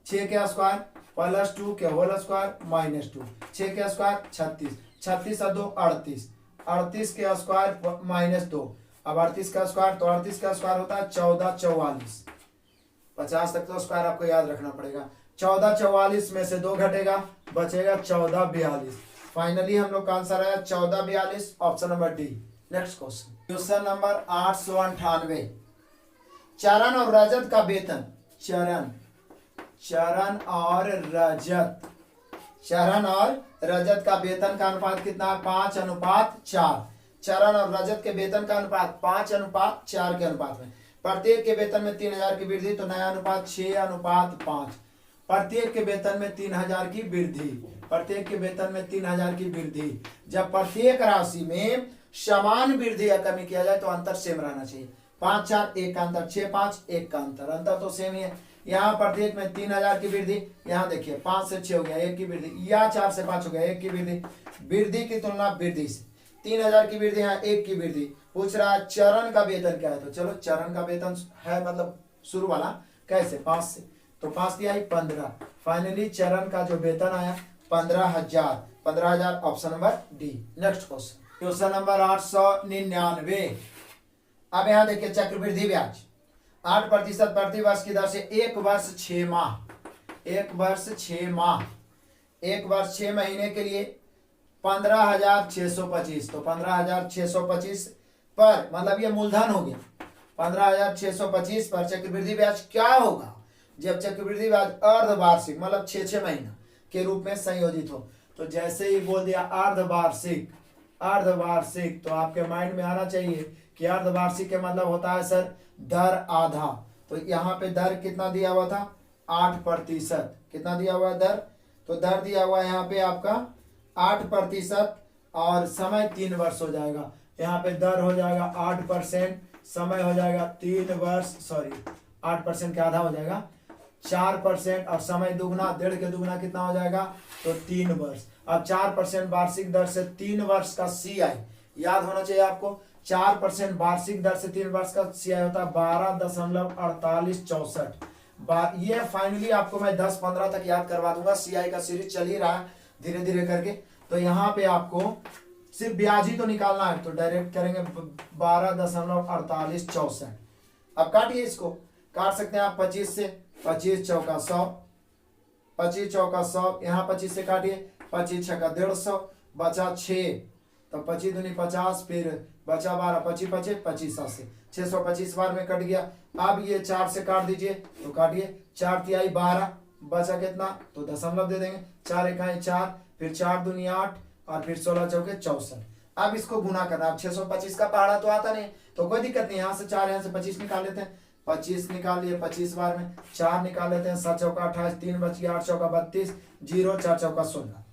6 के स्क्वायर प्लस 2 के होल स्क्वायर माइनस 2, 6 के स्क्वायर 36, 36 और 2 38, 38 के स्क्वायर माइनस 2, अब 38 का स्क्वायर, तो 38 का स्क्वायर होता है 1444। 50 तक तो स्क्वायर आपको याद रखना पड़ेगा। 1444 में से 2 घटेगा, बचेगा 1442। फाइनली हम लोग का आंसर है 1442, option number D. Next question, question number 898। चरण और रजत का वेतन, चरण और रजत का वेतन का अनुपात कितना है? 5:4। चरण और रजत के वेतन का अनुपात 5:4 के अनुपात में। प्रत्येक के वेतन में 3000 की वृद्धि, तो नया अनुपात 6:5। प्रत्येक के वेतन में 3000 की वृद्धि, प्रत्येक के वेतन में 3000 की वृद्धि। जब प्रत्येक राशि में समान वृद्धि या कमी किया जाए तो अंतर सेम रहना चाहिए। 5-4 1 का अंतर, 6-5 1 का अंतर, अंतर तो सेम ही है। यहाँ प्रत्येक में 3000 की वृद्धि, यहाँ देखिए 5 से 6 हो गया 1 की वृद्धि, या 4 से 5 हो गया 1 की वृद्धि। वृद्धि की तुलना वृद्धि से, 3000 की वृद्धि, यहाँ 1 की वृद्धि। पूछ रहा है चरण का वेतन क्या है, तो चलो चरण का वेतन है मतलब शुरू वाला, कैसे? 5 से, तो 5 दिया 15। फाइनली चरण का जो वेतन आया 15,000, 15,000, option number D. Next question, question number 899। अब यहाँ देखिए चक्रवृद्धि ब्याज 8% प्रति वर्ष की दर से 1 वर्ष 6 माह, 1 वर्ष 6 माह, 1 वर्ष 6 महीने के लिए 15,625। तो 15,625 पर, मतलब ये मूलधन हो गया। 15,625 पर चक्रवृद्धि ब्याज क्या होगा जब चक्रवृद्धि ब्याज अर्धवार्षिक मतलब 6-6 महीना के रूप में संयोजित हो। तो जैसे ही बोल दिया अर्धवार्षिक, अर्धवार्षिक, तो आपके माइंड में आना चाहिए कि अर्धवार्षिक के मतलब होता है सर दर आधा। तो यहाँ पे दर कितना दिया हुआ था? 8%। कितना दिया हुआ है दर? तो दर दिया हुआ है यहाँ पे आपका 8% और समय 3 वर्ष हो जाएगा। यहाँ पे दर हो जाएगा 8%, समय हो जाएगा 3 वर्ष, सॉरी 8% के आधा हो जाएगा 4%, और समय दुगना, 1.5 के दुगना कितना हो जाएगा? तो 3 वर्ष। अब 4% वार्षिक दर से 3 वर्ष का CI याद होना चाहिए आपको। 4% वार्षिक दर से 3 वर्ष का CI होता है 12.4864। ये फाइनली आपको मैं 10-15 तक याद करवा दूंगा, CI का सीरीज चल ही रहा है धीरे धीरे करके। तो यहाँ पे आपको सिर्फ ब्याज ही तो निकालना है, तो डायरेक्ट करेंगे 12.4864। अब काटिए, इसको काट सकते हैं आप 25 से, 25 चौका 100, 25 चौका 100, यहाँ 25 से काटिए, 25 छक्का 150, बचा 6, तो 25 दूनी 50, फिर बचा 12, 25 25 25 से 625 बार में कट गया। अब ये 4 से काट दीजिए, तो काटिए, 4 तिहाई 12, बचा कितना, तो दशमलव दे देंगे, 4 इकाई 4, फिर 4 दूनी 8, और फिर 16 चौके 64। अब इसको गुना करना, अब 625 का पहाड़ा तो आता नहीं, तो कोई दिक्कत नहीं, यहाँ से 4, यहाँ से 25 निकाल लेते हैं, 25 निकाल लिए 25 बार में, 4 निकाल लेते हैं, 7 चौका 28, 3 बच गया, 8 चौका 32, 0, 4 चौका 16,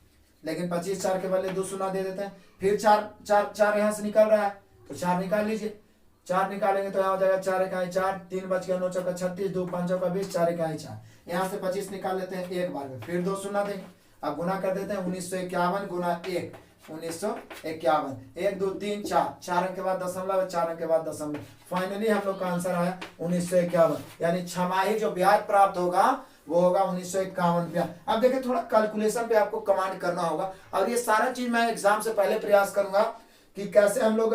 लेकिन 25 4 के बदले 2 शून्य दे देते हैं। फिर 4 यहाँ से निकल रहा है, तो 4 निकाल लीजिए, 4 निकालेंगे तो यहाँ हो जाएगा 4 इकाई 4, 3 बच गया, 9 चौका 36, 2 5 चौका 20, 4 इकाई 4, यहाँ से 25 निकाल लेते हैं एक बार में, फिर 2 शून्य देंगे। अब गुना कर देते हैं, 1951 गुना 1, 1951, 1 2 3 4, 4 अंक के बाद दशमलव, 4 अंक के बाद दशमलव, फाइनली हम लोग का आंसर आया 1951, यानी छमाही जो ब्याज प्राप्त होगा वो होगा 1951 रुपया। अब देखिए थोड़ा कैलकुलेशन पे आपको कमांड करना होगा, और ये सारा चीज मैं एग्जाम से पहले प्रयास करूंगा कि कैसे हम लोग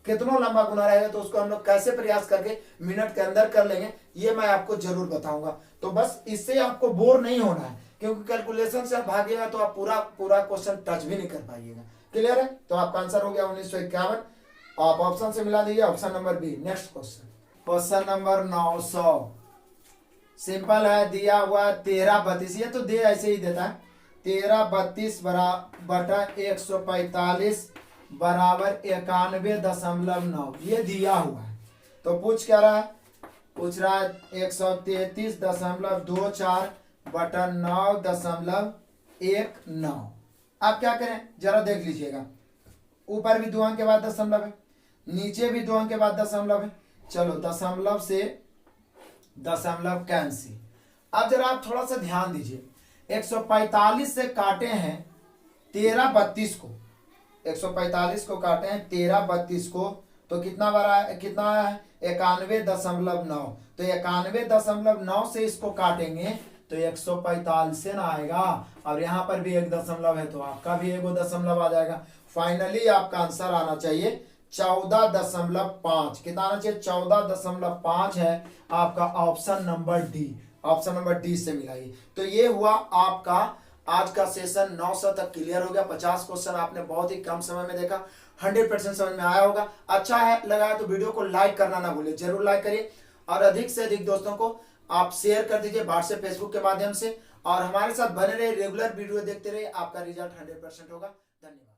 कितना लंबा गुना रहेगा, तो उसको हम लोग कैसे प्रयास करके मिनट के अंदर कर लेंगे, ये मैं आपको जरूर बताऊंगा। तो बस इससे आपको बोर नहीं होना है, क्योंकि कैलकुलेशन से आप भागिएगा तो आप पूरा क्वेश्चन टच भी नहीं कर पाइएगा। क्लियर है? तो आपका आंसर हो गया 1951। आप ऑप्शन से मिला दीजिए, option number B. Next question, question number 900, simple है, दिया हुआ 1332, ये तो दे ऐसे ही देता है, 1332 बटा 145 बराबर 91.9, ये दिया हुआ है। तो पूछ क्या रहा है, पूछ रहा है 133.24 बटा 9.19। आप क्या करें जरा देख लीजिएगा, ऊपर भी 2 अंक के बाद दशमलव है, नीचे भी 2 अंक के बाद दशमलव है, चलो दशमलव से दशमलव कैंसिल। अब जरा आप थोड़ा सा ध्यान दीजिए, 145 से काटे हैं 1332 को, 145 को काटे हैं 1332 को, तो कितना बड़ा है, कितना है 91.9, तो 91.9 से इसको काटेंगे तो 145 से ना आएगा, और यहाँ पर भी 1 दशमलव है तो आपका भी 1 दशमलव आ जाएगा। फाइनली आपका आंसर आना चाहिए 14.5, कितना आना चाहिए 14.5 है आपका option number D, option number D से मिलाइए। तो ये हुआ आपका आज का सेशन 900 तक क्लियर हो गया। 50 क्वेश्चन आपने बहुत ही कम समय में देखा, 100% समझ में आया होगा। अच्छा है लगा तो वीडियो को लाइक करना ना भूलिए, जरूर लाइक करिए, और अधिक से अधिक दोस्तों को आप शेयर कर दीजिए व्हाट्सएप फेसबुक के माध्यम से, और हमारे साथ बने रहे, रेगुलर वीडियो देखते रहिए, आपका रिजल्ट 100% होगा। धन्यवाद।